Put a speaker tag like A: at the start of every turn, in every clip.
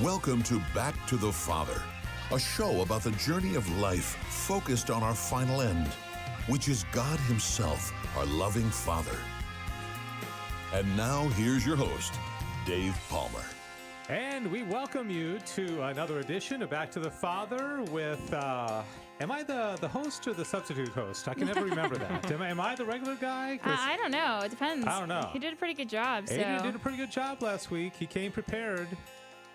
A: Welcome to Back to the Father, a show about the journey of life focused on our final end, which is God Himself, our loving Father. And now, here's your host, Dave Palmer.
B: And we welcome you to another edition of Back to the Father with, am I the host or the substitute host? I can never remember that. Am I the regular guy?
C: I don't know. It depends.
B: I don't know.
C: He did a pretty good job.
B: Adrian did a pretty good job last week. He came prepared.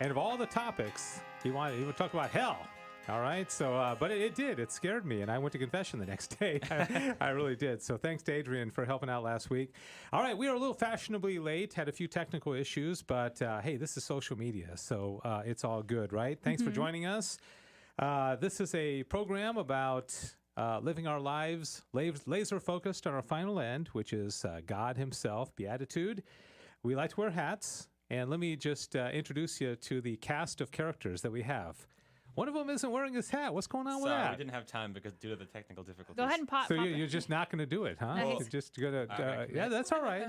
B: And of all the topics, he would talk about hell. All right. So, but it did. It scared me. And I went to confession the next day. I really did. So thanks to Adrian for helping out last week. All right. We are a little fashionably late, had a few technical issues, but hey, this is social media. So it's all good, right? Thanks for joining us. This is a program about living our lives laser focused on our final end, which is God Himself, Beatitude. We like to wear hats. And let me just introduce you to the cast of characters that we have. One of them isn't wearing his hat. What's going on with that?
D: Sorry, we didn't have time because due to the technical difficulties.
C: Go ahead and pop.
B: So you're just not going to do it, huh?
C: No,
B: You're just gonna. Yeah, that's all right.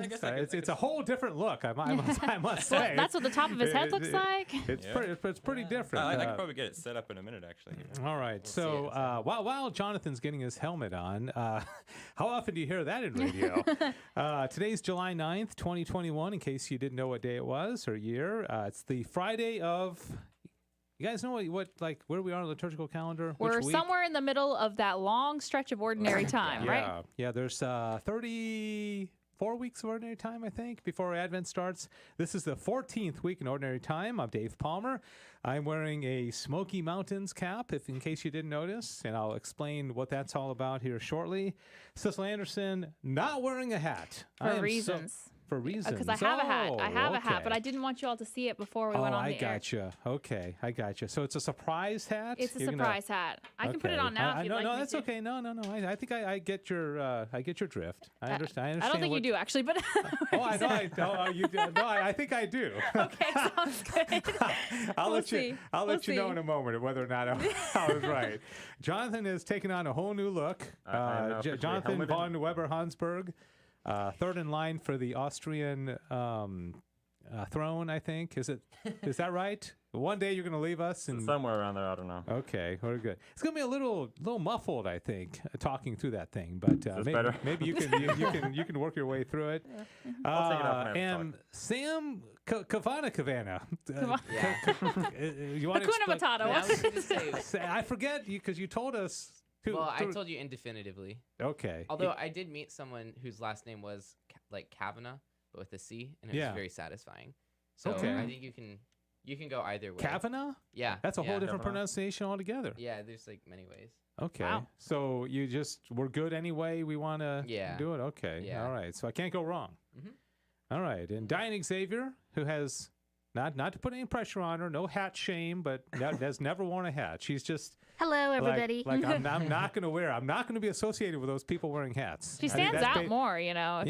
B: It's a whole different look. I must say.
C: Well, that's what the top of his head looks like.
B: It's pretty different.
D: I could probably get it set up in a minute, actually.
B: All right. So while Jonathan's getting his helmet on, how often do you hear that in radio? Today's July 9th, 2021. In case you didn't know what day it was or year, it's the Friday of. You guys know what where we are on the liturgical calendar?
C: We're somewhere in the middle of that long stretch of ordinary time, right?
B: Yeah, there's 34 weeks of ordinary time, I think, before Advent starts. This is the 14th week in ordinary time. I'm Dave Palmer. I'm wearing a Smoky Mountains cap, in case you didn't notice, and I'll explain what that's all about here shortly. Cecil Anderson, not wearing a hat.
C: For reasons.
B: For reasons.
C: Because I have a hat. I have a hat, but I didn't want you all to see it before we went on the air.
B: I gotcha. Okay, I gotcha. So it's a surprise hat?
C: It's a surprise hat. I can put it on now if you'd like me to.
B: No, that's okay. No. I think I get your drift. I understand.
C: I don't think you do, actually, but...
B: I think I do.
C: Okay, sounds good.
B: I'll let you know in a moment whether or not I was right. Jonathan is taking on a whole new look. Jonathan von Weber-Hansberg. Third in line for the Austrian throne, I think. Is that right? One day you're going to leave us, and
D: somewhere around there. I don't know.
B: Okay, we're good. It's going to be a little muffled, I think, talking through that thing. But maybe you can work your way through it.
D: I'll take it off
B: and Sam Kavana. You want to
C: Hakuna Matata.
B: I forget because you told us.
E: I told you indefinitively.
B: Okay.
E: Although I did meet someone whose last name was like Kavanaugh, but with a C, and it was very satisfying. So I think you can go either way.
B: Kavanaugh?
E: Yeah.
B: That's a whole different pronunciation altogether.
E: Yeah, there's like many ways.
B: Okay.
C: Wow.
B: So we're good anyway. We want to do it. Okay.
E: Yeah.
B: All right. So I can't go wrong.
E: Mm-hmm.
B: All right. And Diane Xavier, who has not to put any pressure on her, no hat shame, but has never worn a hat. She's just.
C: Hello, everybody.
B: I'm not going to wear. I'm not going to be associated with those people wearing hats.
C: She stands out more, you know.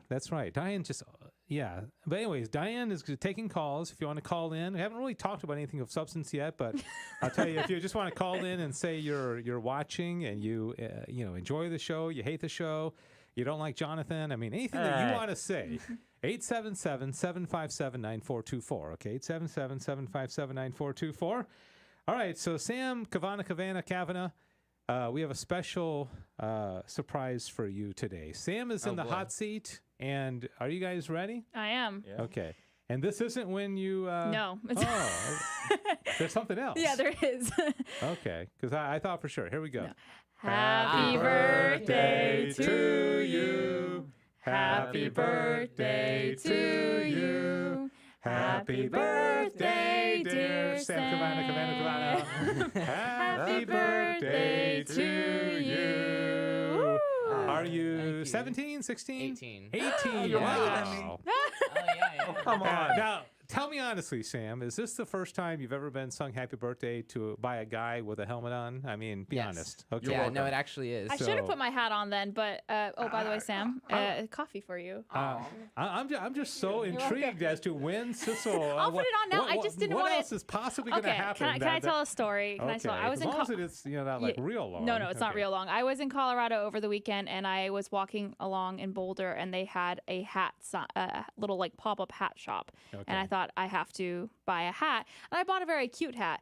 B: That's right. Diane just. Yeah. But anyways, Diane is taking calls if you want to call in. We haven't really talked about anything of substance yet, but I'll tell you, if you just want to call in and say you're watching and you enjoy the show, you hate the show, you don't like Jonathan, I mean, anything that you want to say, 877-757-9424. Okay, 877-757-9424. All right, so Sam Kavanaugh, we have a special surprise for you today. Sam is in the hot seat, and are you guys ready?
C: I am.
D: Yeah.
B: Okay. And this isn't when you...
C: No.
B: There's something else.
C: Yeah, there is.
B: Okay, because I thought for sure. Here we go.
C: No. Happy birthday to you. Happy birthday to you. Happy birthday, dear Sam.
B: Kavanaugh. Happy birthday to you. Are you 17, 16?
E: 18.
B: 18. Wow.
D: Come on.
B: Now, tell me honestly, Sam, is this the first time you've ever been sung happy birthday by a guy with a helmet on? I mean, be honest. Okay.
E: Yeah, no, it actually is.
C: I should have put my hat on then, but by the way, Sam, coffee for you.
B: I'm just so intrigued as to when Cecil.
C: I'll put it on now. I just didn't want it.
B: What else is possibly going to happen?
C: Can I tell a story?
B: I was as long as it's not like real long.
C: No, it's not real long. I was in Colorado over the weekend, and I was walking along in Boulder, and they had a little like pop-up hat shop, and I thought, thought I have to buy a hat. And I bought a very cute hat.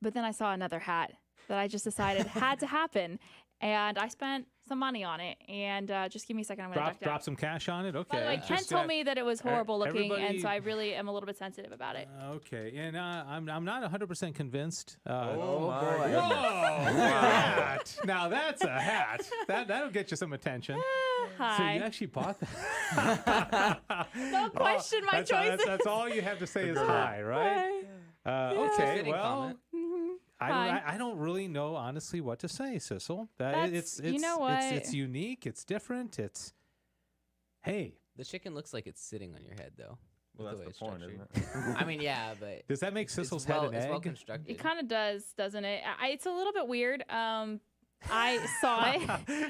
C: But then I saw another hat that I just decided had to happen. And I spent some money on it. And just give me a second. I'm going to
B: drop some cash on it. Okay.
C: By the way, Ken told me that it was horrible looking, and so I really am a little bit sensitive about it.
B: Okay, and I'm not 100% convinced.
D: Oh my
B: Whoa!
D: goodness.
B: Hat. Now that's a hat. That'll get you some attention.
C: Hi.
B: So you actually bought that?
C: Don't question my choices.
B: That's all you have to say is hi, right? Okay.
E: Fitting
B: Well.
E: comment.
B: I don't really know honestly what to say, Sissel. It's
C: you know what?
B: It's unique. It's different. It's hey.
E: The chicken looks like it's sitting on your head, though.
D: Well,
E: with
D: that's
E: the
D: the
E: way
D: point,
E: it's
D: isn't
E: structured. I mean, yeah, but
B: Does that make Sissel's
E: it's
B: head
E: well,
B: an
E: it's
B: egg?
E: well constructed.
C: It kind of does, doesn't it? It's a little bit weird. I saw it.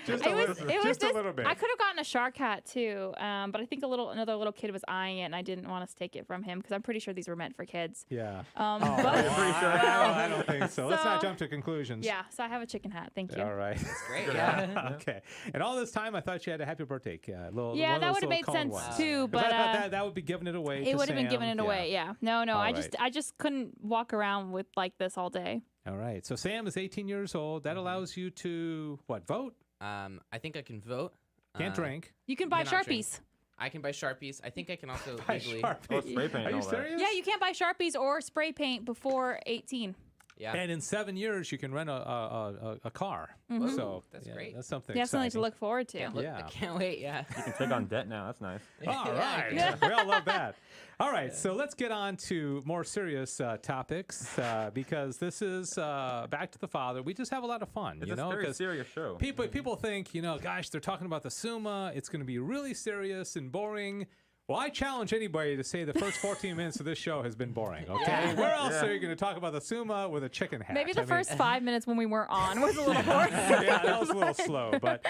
B: Just
C: It
B: a
C: was
B: little,
C: just
B: just a
C: this-
B: little bit.
C: I could have gotten a shark hat too, but I think another little kid was eyeing it, and I didn't want us to take it from him because I'm pretty sure these were meant for kids.
B: Yeah.
C: But,
B: I don't think so. Let's not
C: So-
B: jump to conclusions.
C: yeah, so I have a chicken hat. Thank you.
B: All right.
E: Great, yeah.
B: Okay. And all this time, I thought you had a happy birthday. Little,
C: Yeah,
B: one of
C: that
B: those
C: would have
B: little
C: made
B: cone
C: sense
B: ones.
C: too,
B: 'Cause
C: but
B: I thought that would be giving it away.
C: it
B: to
C: would have been
B: Sam.
C: given it away. Yeah. No,
B: All
C: I
B: right.
C: just couldn't walk around with like this all day.
B: All right. So Sam is 18 years old. That allows you to vote?
E: I think I can vote.
B: Can't drink.
C: You can buy
E: cannot drink.
C: Sharpies.
E: I can buy Sharpies. I think I can also
B: Buy
E: legally.
B: Sharpies.
D: Oh, spray paint
B: Are
D: and
B: you
D: all that.
B: serious?
C: Yeah, you can't buy Sharpies or spray paint before 18.
E: Yeah.
B: And in 7 years, you can rent a car.
C: Mhm.
B: So
E: That's
B: yeah,
E: great.
B: That's something.
C: You have something to
B: exciting.
C: look forward to.
B: Yeah.
E: I can't wait. Yeah.
D: You can take on debt now. That's nice.
B: All right.
C: Yeah.
B: We all love that. All right. So let's get on to more serious topics because this is Back to the Father. We just have a lot of fun,
D: It's
B: you know,
D: a very
B: because
D: serious show.
B: people think, gosh, they're talking about the Summa. It's going to be really serious and boring. Well, I challenge anybody to say the first 14 minutes of this show has been boring, okay? Where else are you going to talk about the Summa with a chicken hat?
C: Maybe the
B: I mean,
C: first 5 minutes when we weren't on was a little boring.
B: yeah, that was a little slow. But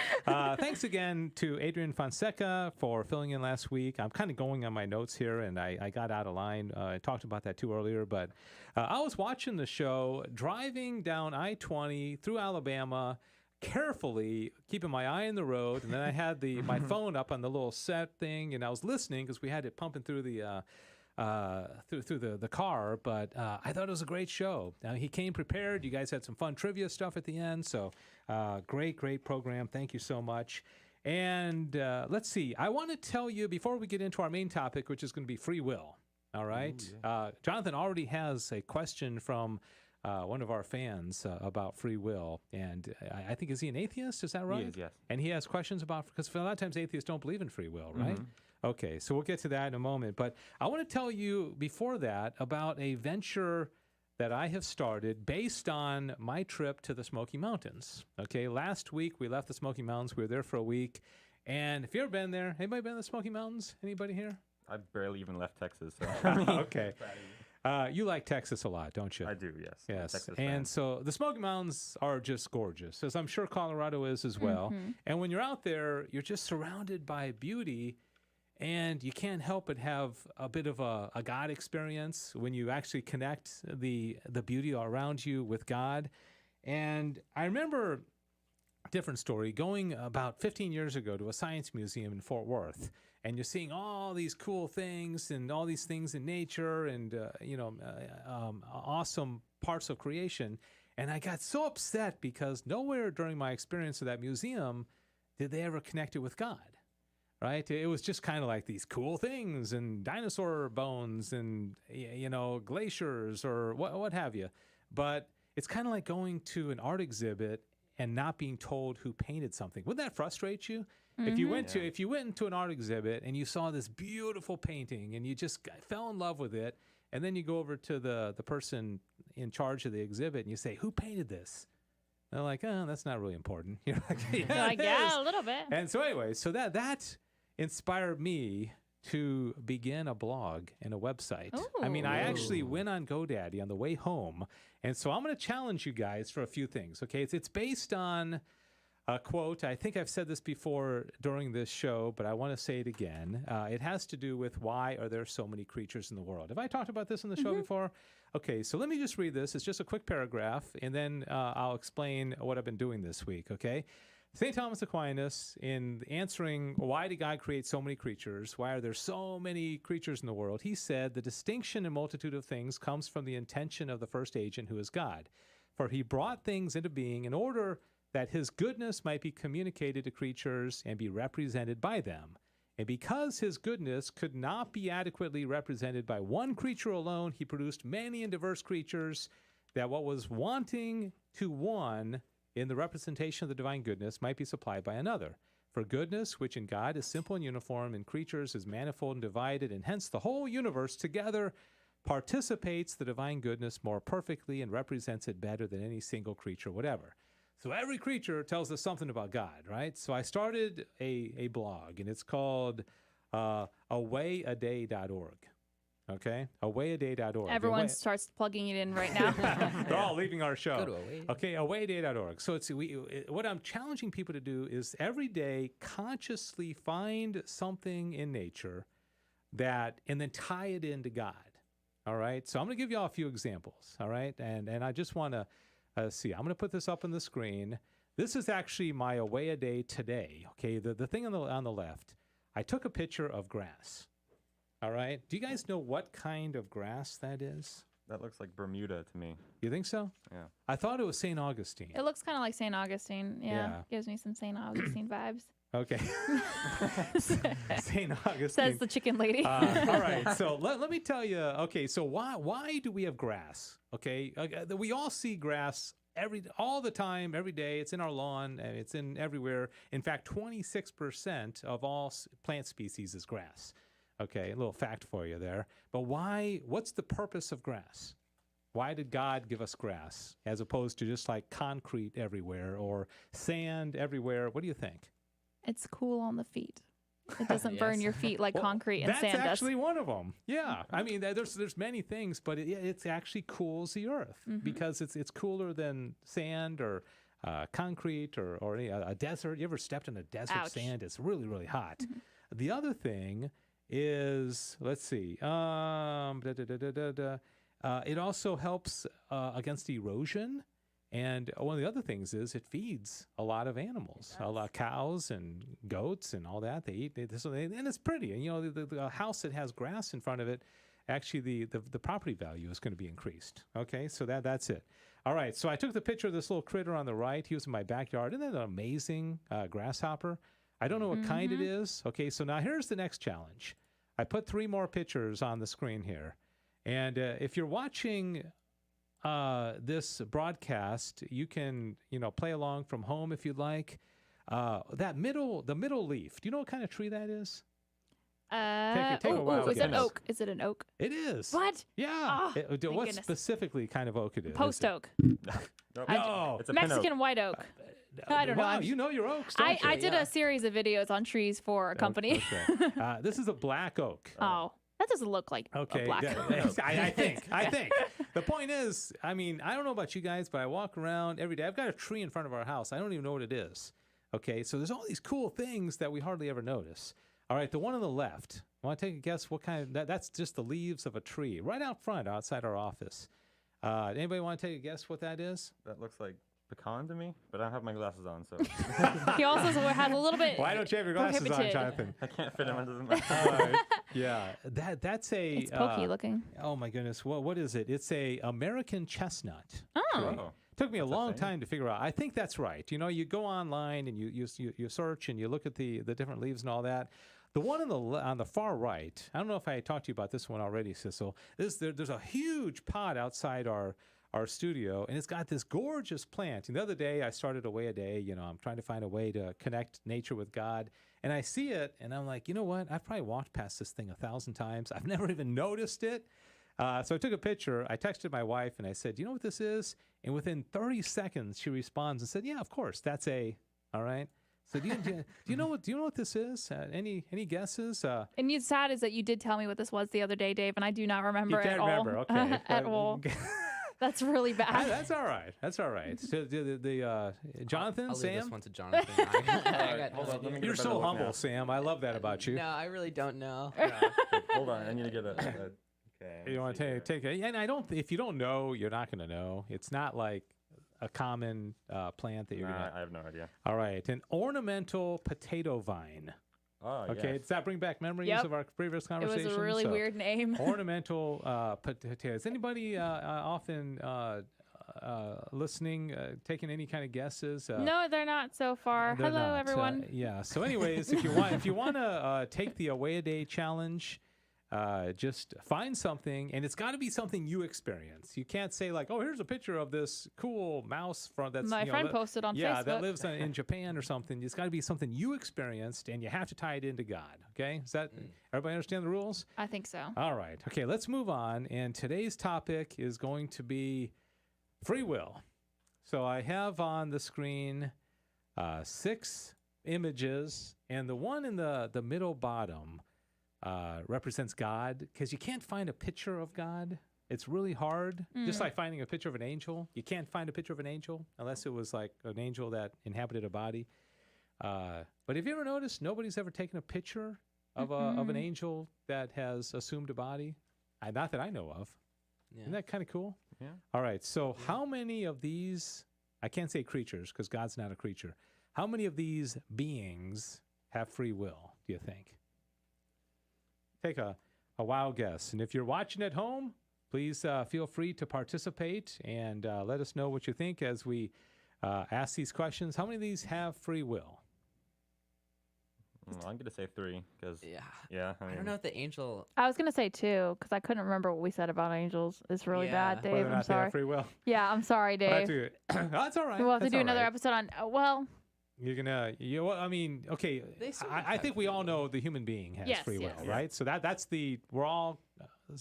B: thanks again to Adrian Fonseca for filling in last week. I'm kind of going on my notes here, and I got out of line. I talked about that too earlier. But I was watching the show, driving down I-20 through Alabama, carefully keeping my eye on the road, and then I had my phone up on the little set thing, and I was listening because we had it pumping through the through the car. But I thought it was a great show. He came prepared. You guys had some fun trivia stuff at the end, so great program. Thank you so much. And let's see. I want to tell you before we get into our main topic, which is going to be free will. All right.
D: Ooh, yeah.
B: Jonathan already has a question from one of our fans about free will, and I think, is he an atheist? Is that right?
D: He is, yes.
B: And he has questions about, because a lot of times atheists don't believe in free will, right? Okay, so we'll get to that in a moment. But I want to tell you before that about a venture that I have started based on my trip to the Smoky Mountains. Okay, last week we left the Smoky Mountains. We were there for a week. And if you've ever been there, anybody been to the Smoky Mountains? Anybody here?
D: I barely even left Texas. So.
B: Okay. You like Texas a lot, don't you?
D: I do, yes. I'm a
B: Yes.
D: Texas
B: And
D: fan.
B: so the Smoky Mountains are just gorgeous, as I'm sure Colorado is as well. And when you're out there, you're just surrounded by beauty, and you can't help but have a bit of a God experience when you actually connect the beauty around you with God. And I remember a different story, going about 15 years ago to a science museum in Fort Worth. And you're seeing all these cool things and all these things in nature and, awesome parts of creation. And I got so upset because nowhere during my experience of that museum did they ever connect it with God, right? It was just kind of like these cool things and dinosaur bones and, glaciers or what have you. But it's kind of like going to an art exhibit and not being told who painted something. Would that frustrate you? If you went into an art exhibit and you saw this beautiful painting and you just fell in love with it, and then you go over to the person in charge of the exhibit and you say, "Who painted this?" And they're like, "Oh, that's not really important." You're like, "Yeah, it
C: yeah,
B: is."
C: a little bit.
B: And so anyway, so that inspired me to begin a blog and a website. I mean, I actually went on GoDaddy on the way home, and so I'm going to challenge you guys for a few things. Okay, it's based on a quote. I think I've said this before during this show, but I want to say it again. It has to do with why are there so many creatures in the world. Have I talked about this in the show before? Okay, so let me just read this. It's just a quick paragraph, and then I'll explain what I've been doing this week, okay? St. Thomas Aquinas, in answering why did God create so many creatures, why are there so many creatures in the world, he said the distinction and multitude of things comes from the intention of the first agent, who is God. For he brought things into being in order that his goodness might be communicated to creatures and be represented by them. And because his goodness could not be adequately represented by one creature alone, he produced many and diverse creatures, that what was wanting to one in the representation of the divine goodness might be supplied by another. For goodness, which in God is simple and uniform, in creatures is manifold and divided, and hence the whole universe together participates the divine goodness more perfectly and represents it better than any single creature whatever. So every creature tells us something about God, right? So I started a blog, and it's called awayaday.org. Okay, awayaday.org.
C: Everyone starts plugging it in right now.
B: They're all leaving our show.
E: Go to Away.
B: Okay, awayaday.org. So what I'm challenging people to do is every day consciously find something in nature and then tie it into God. All right, so I'm going to give you all a few examples. All right, and I just want to see. I'm going to put this up on the screen. This is actually my away a day today. Okay, the thing on the left. I took a picture of grass. All right. Do you guys know what kind of grass that is?
D: That looks like Bermuda to me.
B: You think so?
D: Yeah.
B: I thought it was St. Augustine.
C: It looks kind of like St. Augustine. Yeah. Gives me some St. Augustine vibes.
B: Okay. St. Augustine.
C: Says the chicken lady.
B: All right. So let me tell you. Okay. So why do we have grass? Okay. We all see grass all the time, every day. It's in our lawn. It's in everywhere. In fact, 26% of all plant species is grass. Okay, a little fact for you there. But why? What's the purpose of grass? Why did God give us grass as opposed to just like concrete everywhere or sand everywhere? What do you think?
C: It's cool on the feet. It doesn't burn your feet like concrete and sand does.
B: That's actually one of them. Yeah, I mean, there's many things, but it actually cools the earth because it's cooler than sand or concrete or a desert. You ever stepped in a desert sand? It's really, really hot. The other thing is, let's see, it also helps against erosion. And one of the other things is it feeds a lot of animals, a lot of cows and goats and all that. They eat, and it's pretty. And, you know, the house that has grass in front of it, actually the property value is going to be increased. Okay, so that's it. All right, so I took the picture of this little critter on the right. He was in my backyard. Isn't that an amazing grasshopper? I don't know what kind it is. Okay, so now here's the next challenge. I put 3 more pictures on the screen here. And if you're watching this broadcast, you can, play along from home if you'd like. The middle leaf, do you know what kind of tree that is? Take a while.
C: Is it oak? Is it an oak?
B: It is.
C: What?
B: Yeah.
C: Oh,
B: what specifically kind of oak it is?
C: Post oak.
B: No.
D: It's a
C: Mexican white oak. I don't know.
B: Wow, you know your oaks, don't you?
C: I did a series of videos on trees for a company.
B: Okay. This is a black oak.
C: Oh, that doesn't look like a black oak.
B: I think. The point is, I mean, I don't know about you guys, but I walk around every day. I've got a tree in front of our house. I don't even know what it is. Okay, so there's all these cool things that we hardly ever notice. All right, the one on the left. Want to take a guess what kind of that's just the leaves of a tree right out front outside our office. Anybody want to take a guess what that is?
D: That looks like pecan to me, but I don't have my glasses on, so.
C: He also has a little bit.
B: Why don't you have your glasses on, Jonathan?
D: I can't fit them under the microphone.
B: Yeah, that's a.
C: It's pokey looking.
B: Oh my goodness, what is it? It's a American chestnut.
C: Oh.
B: Took me a long time to figure out. I think that's right. You go online and you search and you look at the different leaves and all that. The one on the far right, I don't know if I talked to you about this one already, Sissel. There's a huge pot outside our studio, and it's got this gorgeous plant. And the other day, I started Away a Day. I'm trying to find a way to connect nature with God. And I see it, and I'm like, you know what? I've probably walked past this thing 1,000 times. I've never even noticed it. So I took a picture. I texted my wife, and I said, do you know what this is? And within 30 seconds, she responds and said, yeah, of course. That's all right. So do you know what this is? Any guesses?
C: And what's sad is that you did tell me what this was the other day, Dave, and I do not remember
B: at
C: all.
B: You can't remember, okay.
C: At all. That's really bad.
B: That's all right. So Jonathan,
E: I'll
B: Sam?
E: leave this one to Jonathan.
D: Hold on, let me get
B: You're
D: a better
B: so
D: look
B: humble,
D: now.
B: Sam. I love that about you.
E: No, I really don't know.
D: Hold on, I need to get a okay.
B: You want to take it? And I don't. If you don't know, you're not going to know. It's not like a common plant that you're
D: Nah,
B: gonna?
D: I have no idea.
B: All right, an ornamental potato vine.
D: Oh,
B: Okay,
D: yes.
B: does that bring back memories
C: Yep.
B: of our previous
C: It
B: conversation?
C: was a really weird name.
B: Ornamental potatoes. Anybody often listening, taking any kind of guesses?
C: No, they're not so far.
B: They're
C: Hello,
B: not.
C: everyone.
B: Yeah. So, anyways, if you want to take the Away a Day challenge, just find something, and it's got to be something you experience. You can't say like, "Oh, here's a picture of this cool mouse from that's
C: My friend posted on
B: yeah,
C: Facebook.
B: that lives in Japan or something." It's got to be something you experienced, and you have to tie it into God. Okay, is that everybody understand the rules?
C: I think so.
B: All right. Okay, let's move on. And today's topic is going to be free will. So I have on the screen 6 images, and the one in the middle bottom represents God, because you can't find a picture of God. It's really hard. Just like finding a picture of an angel. You can't find a picture of an angel unless it was like an angel that inhabited a body. But have you ever noticed nobody's ever taken a picture of an angel that has assumed a body? Not that I know of.
E: Yeah.
B: Isn't that kind of cool?
D: Yeah.
B: All right. So how many of these, I can't say creatures because God's not a creature. How many of these beings have free will, do you think? Take a wild guess. And if you're watching at home, please feel free to participate and let us know what you think as we ask these questions. How many of these have free will?
D: I'm going to say 3 because,
E: Yeah.
D: I
E: I
D: mean,
E: don't know if the angel.
C: I was going to say 2 because I couldn't remember what we said about angels. It's really
E: Yeah.
C: bad,
B: Whether
C: Dave.
B: or
C: I'm
B: not they
C: sorry.
B: have free will.
C: Yeah, I'm sorry, Dave.
B: That's all right.
C: We'll have to
B: That's
C: do
B: all
C: another
B: right.
C: episode on, well,
B: You're gonna, well, I mean, okay.
E: They sort of
B: I
E: have
B: think we
E: free
B: all
E: will.
B: know the human being has
C: Yes,
B: free will,
C: yes.
B: right? So that's we're all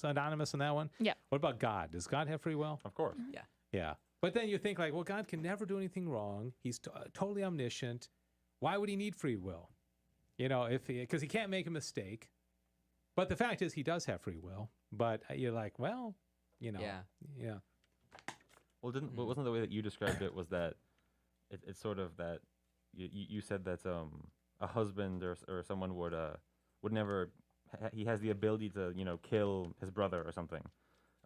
B: anonymous on that one.
C: Yeah.
B: What about God? Does God have free will?
D: of course.
E: Yeah.
B: Yeah. But then you think like, well, God can never do anything wrong. He's totally omniscient. Why would he need free will? You know, because he can't make a mistake. But the fact is, he does have free will. But you're like, well, you know, yeah.
D: Well, wasn't the way that you described it was that it's sort of that you said that a husband or someone would never he has the ability to kill his brother or something,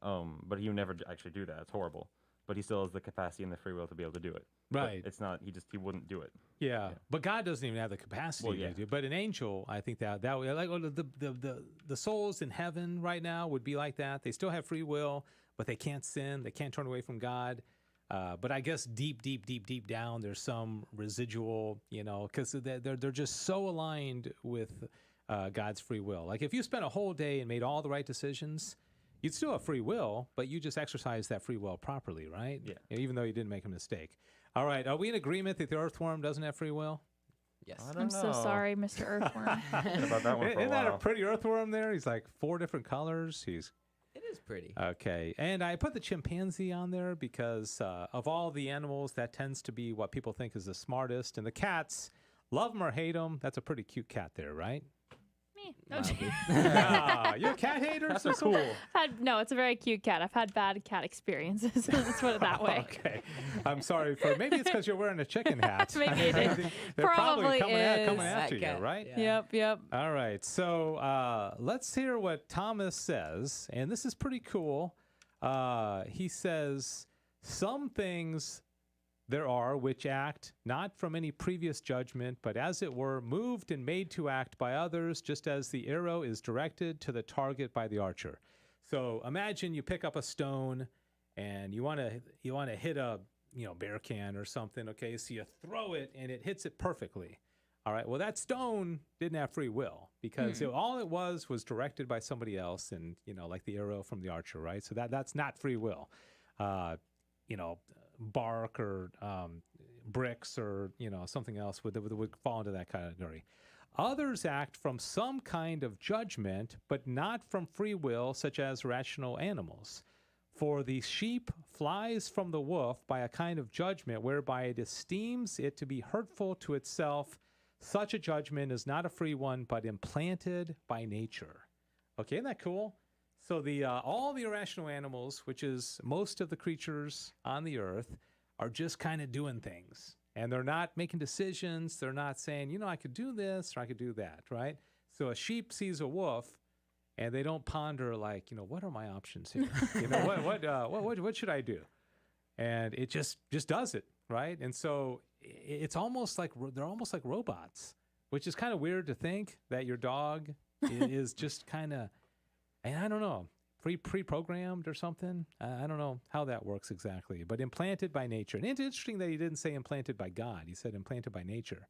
D: but he would never actually do that. It's horrible, but he still has the capacity and the free will to be able to do it.
B: Right.
D: But it's not he wouldn't do it.
B: Yeah, but God doesn't even have the capacity to do. But an angel, I think that way, like the souls in heaven right now would be like that. They still have free will, but they can't sin. They can't turn away from God. But I guess deep down, there's some residual, because they're just so aligned with God's free will. Like if you spent a whole day and made all the right decisions, you'd still have free will, but you just exercise that free will properly, right?
D: Yeah.
B: Even though you didn't make a mistake. All right. Are we in agreement that the earthworm doesn't have free will?
E: Yes.
D: I don't
C: I'm
D: know.
C: so sorry, Mr. Earthworm.
D: Thinking about that one for a
B: Isn't that a
D: while.
B: pretty earthworm there? He's like 4 different colors. He's
E: It is pretty.
B: okay. And I put the chimpanzee on there because of all the animals, that tends to be what people think is the smartest. And the cats, love them or hate them, that's a pretty cute cat there, right?
C: Me.
B: You're a cat hater? So cool.
C: No, it's a very cute cat. I've had bad cat experiences. Let's put it that way.
B: Okay. I'm sorry for maybe it's because you're wearing a chicken hat.
C: Maybe it is.
B: They're
C: Probably
B: coming
C: is.
B: after you,
E: cat,
B: right?
E: yeah.
C: Yep.
B: All right. So let's hear what Thomas says. And this is pretty cool. He says, some things there are which act not from any previous judgment, but as it were, moved and made to act by others, just as the arrow is directed to the target by the archer. So imagine you pick up a stone and you want to hit a beer can or something. Okay, so you throw it and it hits it perfectly. All right. Well, that stone didn't have free will because all it was directed by somebody else, and like the arrow from the archer, right? So that's not free will. Bark or bricks or something else would fall into that category. Others act from some kind of judgment, but not from free will, such as rational animals. For the sheep flies from the wolf by a kind of judgment whereby it esteems it to be hurtful to itself. Such a judgment is not a free one, but implanted by nature. Okay, isn't that cool? So all the irrational animals, which is most of the creatures on the earth, are just kind of doing things. And they're not making decisions. They're not saying, I could do this or I could do that, right? So a sheep sees a wolf, and they don't ponder like, what are my options here? What should I do? and it just does it, right? And so it's almost like they're almost like robots, which is kind of weird to think that your dog is just kind of, and I don't know, pre-programmed or something. I don't know how that works exactly, but implanted by nature. And it's interesting that he didn't say implanted by God. He said implanted by nature.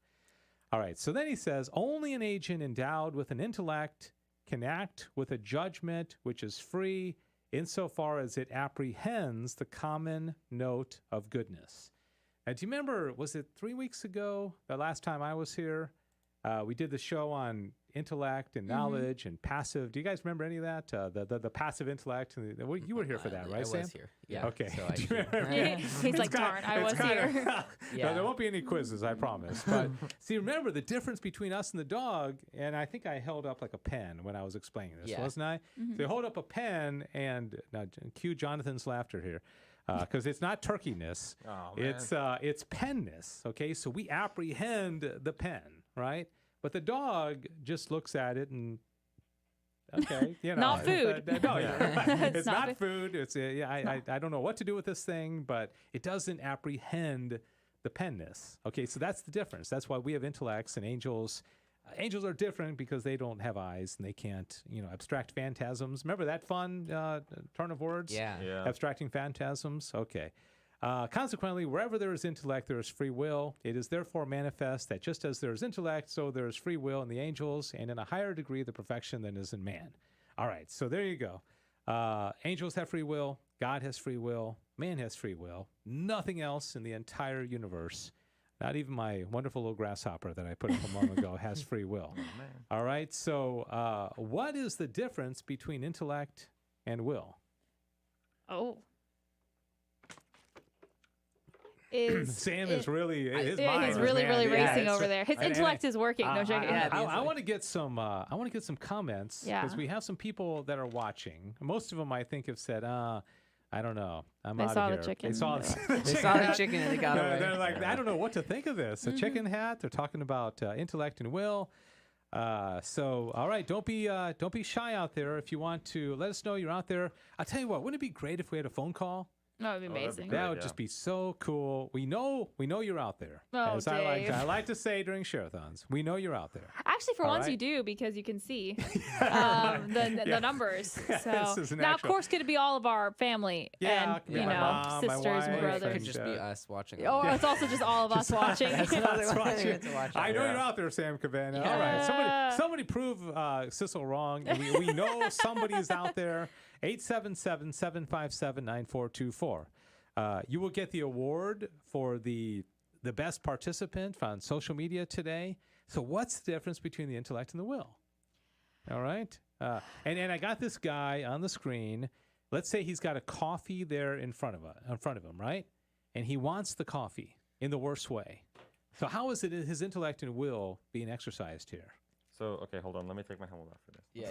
B: All right, so then he says, only an agent endowed with an intellect can act with a judgment which is free insofar as it apprehends the common note of goodness. And do you remember, was it 3 weeks ago, the last time I was here? We did the show on intellect and knowledge and passive. Do you guys remember any of that? The passive intellect. You were here for that, right, Sam?
E: I was here. Yeah.
B: Okay.
E: So I
C: He's like, darn, I was here.
B: No, there won't be any quizzes, I promise. But see, remember the difference between us and the dog, and I think I held up like a pen when I was explaining this, wasn't I? So you hold up a pen, and now cue Jonathan's laughter here. Because it's not turkeyness, it's penness. Okay, so we apprehend the pen, right? But the dog just looks at it and
C: not food.
B: It's not food. It's I don't know what to do with this thing, but it doesn't apprehend the penness. Okay, so that's the difference. That's why we have intellects and angels. Angels are different because they don't have eyes and they can't, abstract phantasms. Remember that fun turn of words?
E: Yeah.
B: Abstracting phantasms? Okay. Consequently, wherever there is intellect, there is free will. It is therefore manifest that just as there is intellect, so there is free will in the angels, and in a higher degree the perfection than is in man. All right, so there you go. Angels have free will. God has free will. Man has free will. Nothing else in the entire universe, not even my wonderful little grasshopper that I put up a moment ago, has free will. All right, so what is the difference between intellect and will?
C: Oh.
B: Sam is really his
C: yeah,
B: mind
C: he's
B: is
C: really racing
B: it's-
C: over there. His intellect is working. No joking.
B: I want to get some. I want to get some comments because
C: Yeah.
B: we have some people that are watching. Most of them, I think, have said, "I don't know. I'm
C: They
B: out
C: saw
B: of
C: the
B: here."
C: chicken.
B: They saw
E: They saw the chicken and they got away.
B: They're like, I don't know what to think of this. A chicken hat. They're talking about intellect and will. So, all right, don't be shy out there. If you want to let us know you're out there, I'll tell you what. Wouldn't it be great if we had a phone call?
C: No, it'd be
D: that'd be
C: amazing.
D: great.
B: That would
D: yeah.
B: just be so cool. We know you're out there.
C: Oh,
B: As
C: Dave.
B: I like to say during share-a-thons, we know you're out there.
C: Actually, for
B: All
C: once
B: right.
C: you do because you can see the numbers.
B: This
C: So
B: is an
C: now,
B: actual-
C: of course, could it be all of our family
B: Yeah,
C: and
B: my mom, my
C: sisters
B: wife,
C: and
E: It
C: brothers?
E: could just be us watching.
C: Or it's also just all of us watching.
E: That's another
B: That's
E: one
B: watching.
E: we get to watch.
B: I know
D: Yeah.
B: you're out there, Sam Cabana.
C: Yeah.
B: All right, somebody prove Sissel wrong. We know somebody's out there. 877-757-9424. You will get the award for the best participant on social media today. So what's the difference between the intellect and the will? All right. And I got this guy on the screen. Let's say he's got a coffee there in front of him, right? And he wants the coffee in the worst way. So how is it his intellect and will being exercised here?
D: So, okay, hold on. Let me take my helmet off for this.
E: Yeah.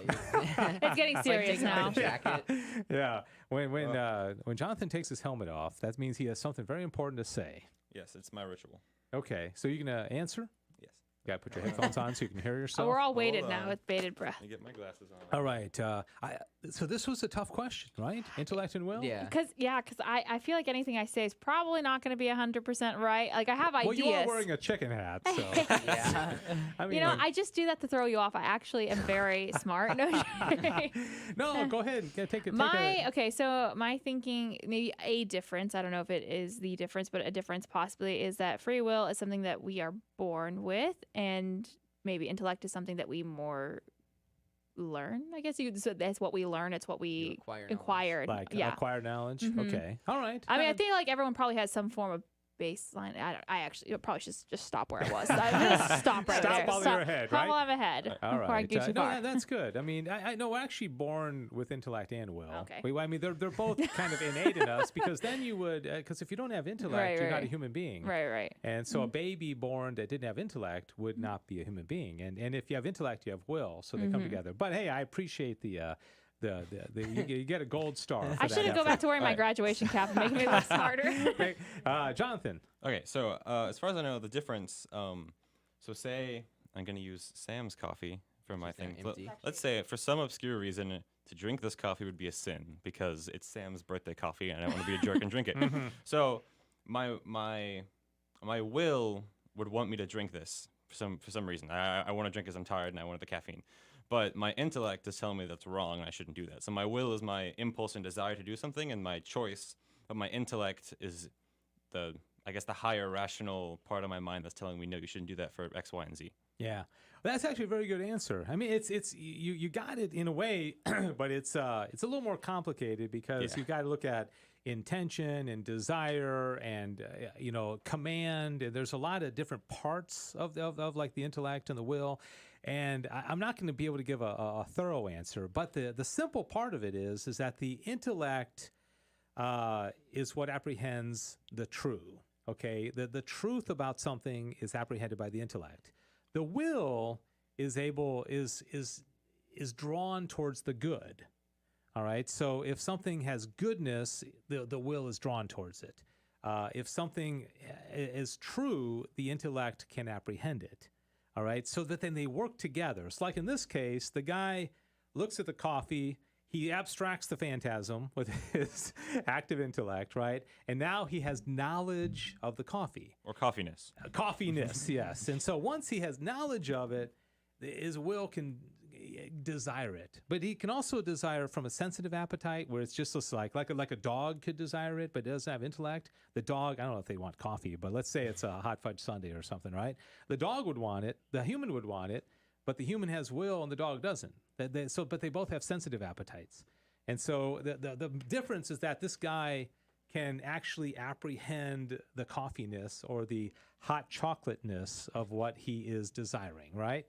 C: It's getting
E: It's like
C: serious
E: taking off
C: now.
E: the jacket.
B: Yeah. When Jonathan takes his helmet off, that means he has something very important to say.
F: Yes, it's my ritual.
B: Okay. So you gonna answer?
F: Yes.
B: You gotta put your headphones on so you can hear
C: Oh,
B: yourself.
C: we're all weighted
F: Hold
C: now
F: on.
C: with bated breath.
F: Let me get my glasses on.
B: All right. So this was a tough question, right? Intellect and will?
E: Yeah.
C: Because I feel like anything I say is probably not going to be 100% right. Like I have
B: Well,
C: ideas.
B: you are wearing a chicken hat, so.
E: Yeah.
B: I mean,
C: I just do that to throw you off. I actually am very smart. No,
B: no, go ahead. Yeah, take it.
C: So my thinking, maybe a difference, I don't know if it is the difference, but a difference possibly is that free will is something that we are born with, and maybe intellect is something that we more learn. I guess so that's what we learn. It's what we
E: acquire knowledge.
C: acquired.
B: Like
C: yeah.
B: acquired knowledge.
C: Mhm.
B: Okay. All right.
C: I mean, I think like everyone probably has some form of baseline. I actually probably should just stop where I was. Just stop right
B: Stop
C: there.
B: while you're ahead,
C: Stop
B: right?
C: while I'm ahead.
B: All
C: Before I
B: right.
C: get too
B: No,
C: far.
B: that's good. I mean, I know we're actually born with intellect and will.
C: Okay.
B: I mean, they're both kind of innate in us because then you would, because if you don't have intellect,
C: Right,
B: you're not a
C: right.
B: human being.
C: Right.
B: And so a baby born that didn't have intellect would not be a human being. And if you have intellect, you have will. So they come together. But hey, I appreciate you get a gold star. For
C: I
B: that
C: shouldn't go back
B: effort.
C: to wearing my graduation cap and making me look smarter.
B: Okay. Jonathan.
F: Okay, so as far as I know, the difference. So say I'm going to use Sam's coffee for my
E: Just an
F: thing.
E: empty.
F: Let's say for some obscure reason to drink this coffee would be a sin because it's Sam's birthday coffee and I want to be a jerk and drink it. So my will would want me to drink this for some reason. I want to drink because I'm tired and I wanted the caffeine. But my intellect is telling me that's wrong and I shouldn't do that. So my will is my impulse and desire to do something, and my choice of my intellect is the higher rational part of my mind that's telling me, no, you shouldn't do that for X, Y, and Z.
B: Yeah, well, that's actually a very good answer. I mean, it's you got it in a way, but it's a little more complicated because you've got to look at intention and desire and command. And there's a lot of different parts of like the intellect and the will. And I'm not going to be able to give a thorough answer, but the simple part of it is that the intellect is what apprehends the true. Okay, the truth about something is apprehended by the intellect. The will is drawn towards the good. All right, so if something has goodness, the will is drawn towards it. If something is true, the intellect can apprehend it. All right, so that then they work together. It's like in this case, the guy looks at the coffee, he abstracts the phantasm with his active intellect, right? And now he has knowledge of the coffee.
F: Or coffeeness.
B: Coffeeness, yes. And so once he has knowledge of it, his will can desire it. But he can also desire from a sensitive appetite where it's just like a dog could desire it, but it doesn't have intellect. The dog, I don't know if they want coffee, but let's say it's a hot fudge sundae or something, right? The dog would want it, the human would want it, but the human has will and the dog doesn't. But they both have sensitive appetites. And so the difference is that this guy can actually apprehend the coffeeness or the hot chocolateness of what he is desiring, right?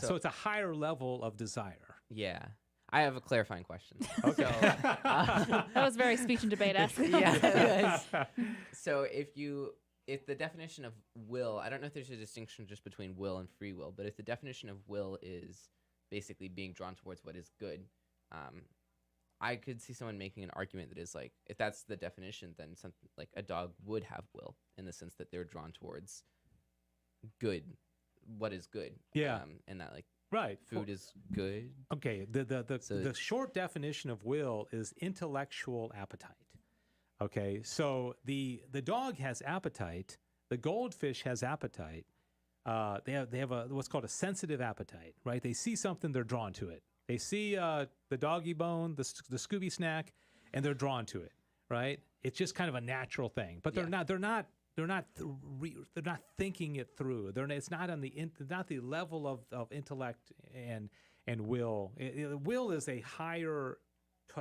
B: So it's a higher level of desire.
E: Yeah. I have a clarifying question.
B: Okay.
C: That was very speech and debate-esque.
E: Yeah. So if the definition of will, I don't know if there's a distinction just between will and free will, but if the definition of will is basically being drawn towards what is good, I could see someone making an argument that is like, if that's the definition, then something like a dog would have will in the sense that they're drawn towards good, what is good.
B: Yeah.
E: And that like
B: right.
E: food is good.
B: Okay. The short definition of will is intellectual appetite. Okay. So the dog has appetite. The goldfish has appetite. They have what's called a sensitive appetite, right? They see something, they're drawn to it. They see the doggy bone, the Scooby snack, and they're drawn to it, right? It's just kind of a natural thing. But they're not thinking it through. It's not on the level of intellect and will. Will is a higher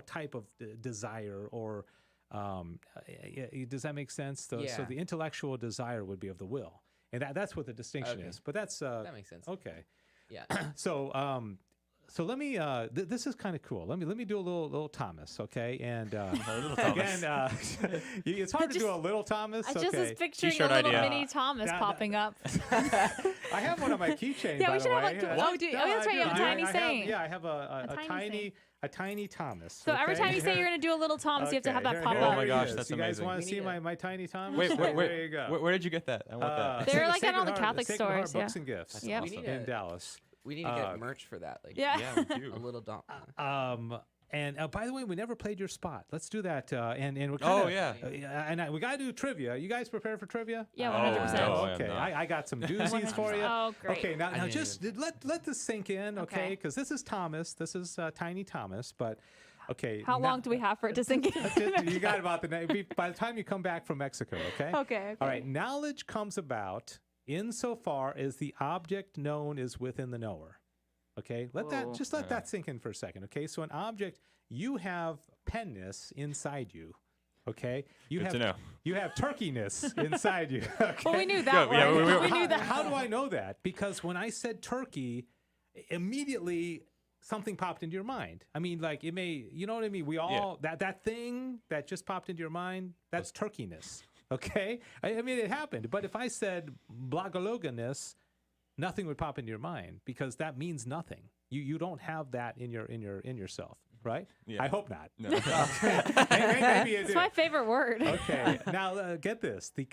B: type of desire, or does that make sense? So the intellectual desire would be of the will, and that's what the distinction is. But that
E: makes sense.
B: Okay.
E: Yeah.
B: So let me. This is kind of cool. Let me do a little Thomas, okay? And
F: Little Thomas.
B: again, it's hard to do a little Thomas.
C: I just was picturing
F: T-shirt
C: a little
F: idea.
C: mini Thomas popping up.
B: I have one on my keychain.
C: Yeah,
B: by
C: we
B: the
C: should have
B: way.
C: like. That's right. You have a tiny saying.
B: I have a
C: tiny
B: tiny Thomas.
C: So every
B: okay?
C: time you say you're going to do a little Thomas, you have to have that pop
B: here
C: up.
F: Oh my gosh,
B: it is.
F: that's
B: You guys
F: amazing.
B: want to see
E: need
B: my tiny Thomas?
F: Wait,
B: there you go.
F: where did you get that? I want that.
C: They're like at all the
B: Sacred Heart-
C: Catholic
B: Sacred Heart
C: stores,
B: Books
C: yeah.
B: and Gifts.
C: Yep.
E: We need
B: in Dallas.
E: We need to get merch for that. Like,
C: Yeah.
F: Yeah, we do.
E: a little dog.
B: And by the way, we never played your spot. Let's do that. And we're
F: Oh,
B: kinda,
F: yeah.
B: we got to do trivia. You guys prepared for trivia?
C: Yeah,
F: Oh,
C: 100%.
F: no. I am
B: Okay,
F: not.
B: I got some doozies for you.
C: Oh, great.
B: Okay, now
E: didn't
B: just let this sink in, okay?
C: Okay.
B: Because this is Thomas. This is Tiny Thomas. But okay.
C: How long do we have for it to sink in?
B: You got about by the time you come back from Mexico, okay?
C: Okay.
B: All right. Knowledge comes about insofar as the object known is within the knower. Okay, let that sink in for a second. Okay, so an object, you have penness inside you. Okay,
F: Good to know.
B: you have turkeyness inside you. Okay?
C: Well, we knew that
F: Good. Yeah,
C: one.
F: we
C: We knew that.
B: How do I know that? Because when I said turkey, immediately something popped into your mind. I mean, like it may, you know what I mean? We all that thing that just popped into your mind, that's turkeyness. Okay, I mean it happened. But if I said blagologaness, nothing would pop into your mind because that means nothing. You don't have that in yourself, right?
F: Yeah.
B: I hope not.
F: No.
B: Maybe you
C: It's
B: do.
C: my favorite word.
B: Okay. Now get this: the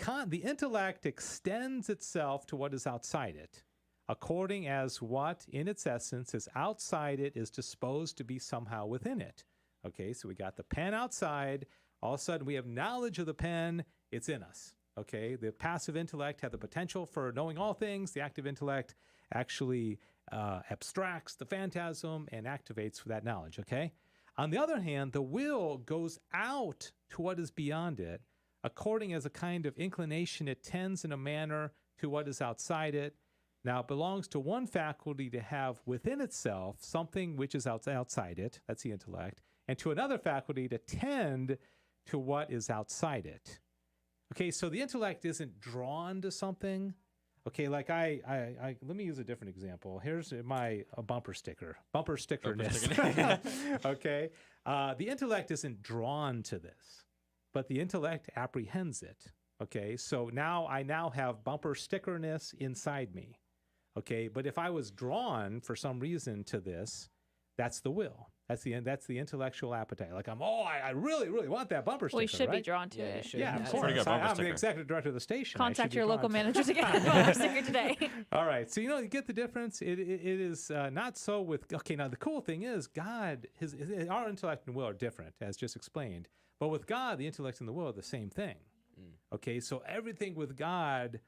B: intellect extends itself to what is outside it. according as what in its essence is outside it is disposed to be somehow within it. Okay, so we got the pen outside. All of a sudden, we have knowledge of the pen. It's in us. Okay, the passive intellect had the potential for knowing all things. The active intellect actually abstracts the phantasm and activates that knowledge. Okay. On the other hand, the will goes out to what is beyond it, according as a kind of inclination it tends in a manner to what is outside it. Now, it belongs to one faculty to have within itself something which is outside it, that's the intellect, and to another faculty to tend to what is outside it. Okay, so the intellect isn't drawn to something. Okay, like I let me use a different example. Here's my bumper sticker. Bumper stickerness. Okay, the intellect isn't drawn to this, but the intellect apprehends it. Okay, so I now have bumper stickerness inside me. Okay, but if I was drawn for some reason to this, that's the will. That's the intellectual appetite. Like I really, really want that bumper sticker.
C: Well, you should
B: right?
C: be drawn to
E: Yeah, you
C: it.
E: should.
B: Yeah, of
E: That's
B: course.
F: pretty good bumper
B: I'm the
F: sticker.
B: executive director of the station. I should
C: Contact
B: be
C: your
B: drawn
C: local
B: to-
C: manager to get a bumper sticker today.
B: All right, so you get the difference. It is not so with. Okay, now the cool thing is God, our intellect and will are different, as just explained. But with God, the intellect and the will are the same thing. Okay, so everything with God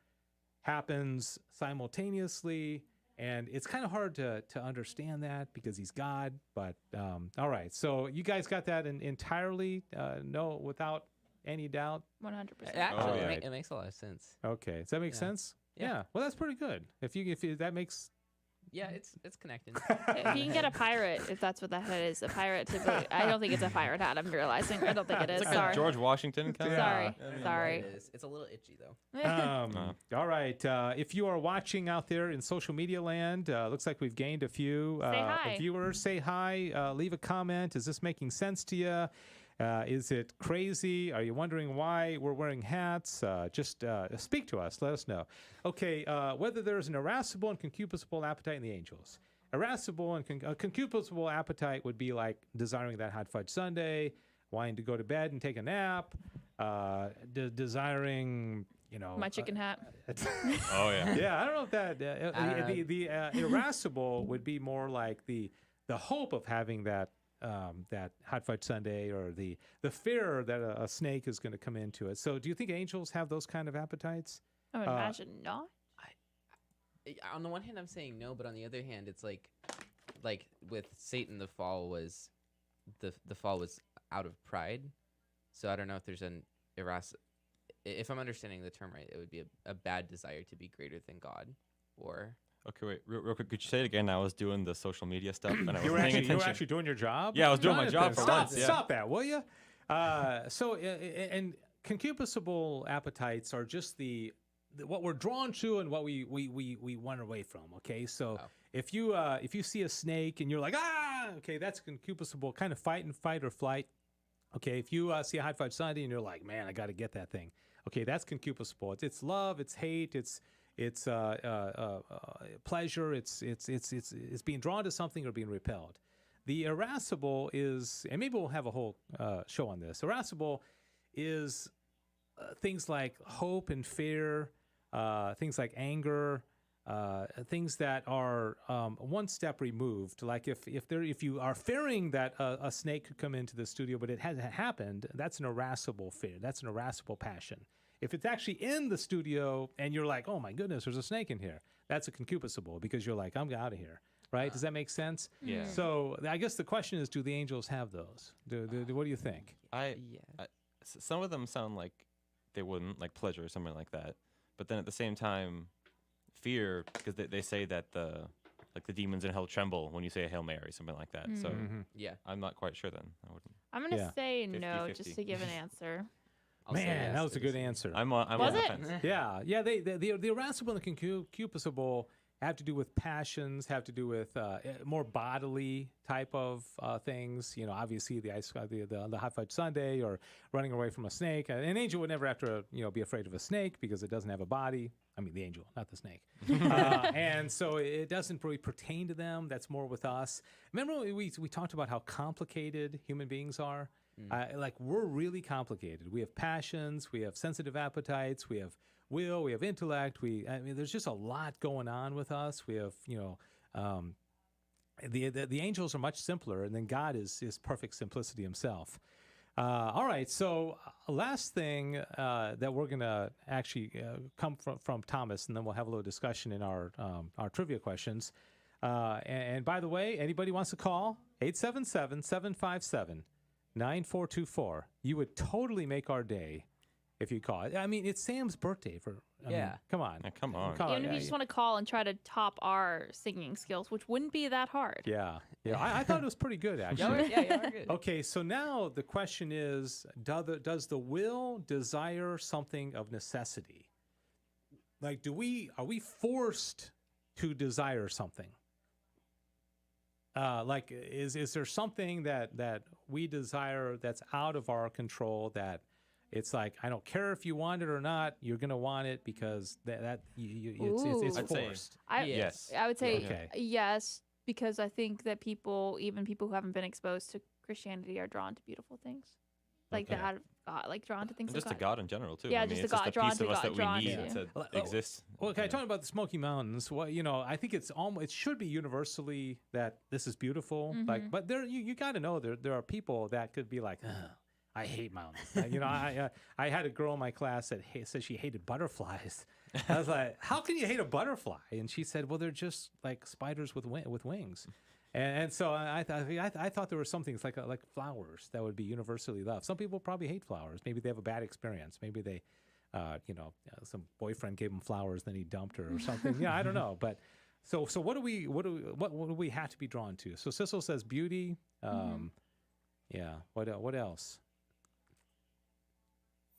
B: happens simultaneously. And it's kind of hard to understand that because he's God. But all right, so you guys got that entirely, no, without any doubt?
C: 100%.
E: Actually,
F: yeah.
E: it makes a lot of sense.
B: Okay, does that make sense?
E: Yeah.
B: Well, that's pretty good. If that makes...
E: Yeah, it's connected.
C: If you can get a pirate, if that's what that hat is, a pirate typically. I don't think it's a pirate hat. I'm realizing. I don't think it is.
F: It's like
C: Sorry.
F: a George Washington kind
C: Sorry.
F: of.
C: Sorry.
E: It is. It's a little itchy though.
B: All right. If you are watching out there in social media land, looks like we've gained a few
C: Say hi.
B: viewers. Say hi. Leave a comment. Is this making sense to you? Is it crazy? Are you wondering why we're wearing hats? Just speak to us. Let us know. Okay, whether there's an irascible and concupiscible appetite in the angels. Irascible and concupiscible appetite would be like desiring that hot fudge sundae, wanting to go to bed and take a nap, desiring,
C: My chicken hat.
F: Oh yeah.
B: Yeah, I don't know if that the irascible would be more like the hope of having that hot fudge sundae, or the fear that a snake is going to come into it. So, do you think angels have those kind of appetites?
C: I would imagine not.
E: On the one hand, I'm saying no, but on the other hand, it's like with Satan, the fall was out of pride. So I don't know if there's an if I'm understanding the term right, it would be a bad desire to be greater than God, or.
F: Okay, wait, real quick. Could you say it again? I was doing the social media stuff and I
B: You
F: wasn't
B: were
F: paying
B: actually
F: attention.
B: doing your job.
F: Yeah, I was doing my
B: Darn it
F: job
B: then.
F: for
B: Stop,
F: once, yeah.
B: Stop that, will you? And concupiscible appetites are just what we're drawn to and what we run away from. Okay, so if you see a snake and you're like, okay, that's concupiscible, kind of fight or flight. Okay, if you see a hot fudge sundae and you're like, man, I got to get that thing. Okay, that's concupiscible. It's love, it's hate, it's pleasure. It's being drawn to something or being repelled. The irascible is, and maybe we'll have a whole show on this. Irascible is things like hope and fear, things like anger, things that are one step removed. Like if you are fearing that a snake could come into the studio, but it hasn't happened, that's an irascible fear. That's an irascible passion. If it's actually in the studio and you're like, oh my goodness, there's a snake in here, that's a concupiscible because you're like, I'm out of here. Right? Does that make sense?
F: Yeah.
B: So I guess the question is, do the angels have those? What do you think?
F: Some of them sound like they wouldn't, like pleasure or something like that. But then at the same time, fear, because they say that the demons in hell tremble when you say a Hail Mary, something like that. So
E: Yeah.
F: I'm not quite sure then. I wouldn't.
C: I'm going to
B: Yeah.
C: say no
F: 50-50.
C: just to give an answer.
E: I'll say
B: Man,
E: yes
B: that was
E: to
B: a good
E: this.
B: answer.
F: I'm
C: Was
F: on the
C: it?
F: fence.
B: Yeah. The irascible and the concupiscible have to do with passions, have to do with more bodily type of things. Obviously the hot fudge sundae or running away from a snake. An angel would never have to be afraid of a snake because it doesn't have a body. I mean the angel, not the snake. And so it doesn't really pertain to them. That's more with us. Remember we talked about how complicated human beings are. Like we're really complicated. We have passions, we have sensitive appetites, we have will, we have intellect. I mean, there's just a lot going on with us. We have, the angels are much simpler, and then God is perfect simplicity himself. All right, so last thing that we're going to actually come from Thomas, and then we'll have a little discussion in our trivia questions. And by the way, anybody wants to call, 877-757-9424. You would totally make our day if you call. I mean, it's Sam's birthday. I mean, come on.
F: Yeah, come on.
C: Even if you just want to call and try to top our singing skills, which wouldn't be that hard.
B: Yeah. I thought it was pretty good, actually.
E: Yeah, you are good.
B: Okay, so now the question is, does the will desire something of necessity? Like, are we forced to desire something? Like, is there something that we desire that's out of our control, that it's like, I don't care if you want it or not, you're going to want it because it's
F: I'd say
B: forced.
F: yes.
C: I would say
B: Okay.
C: yes, because I think that even people who haven't been exposed to Christianity, are drawn to beautiful things. Like
B: Okay.
C: that, like drawn to things
F: And
C: like
F: just to
C: God.
F: God in general, too.
C: Yeah,
F: I mean,
C: just
F: it's
C: to
F: just
C: God,
F: a
C: drawn
F: piece
C: to
F: of us
C: God,
F: that we
C: drawn
F: need
C: to.
F: to exist.
B: Well, okay, talking about the Smoky Mountains, I think it's almost, it should be universally that this is beautiful.
C: Mm-hmm.
B: Like, but you got to know there are people that could be like, "Ugh, I hate mountains." I had a girl in my class that said she hated butterflies. I was like, how can you hate a butterfly? And she said, well, they're just like spiders with wings. And so I thought there were some things like flowers that would be universally loved. Some people probably hate flowers. Maybe they have a bad experience. Maybe they, some boyfriend gave them flowers, then he dumped her or something. Yeah, I don't know. But so what do we have to be drawn to? So Sissel says beauty. Yeah. What else?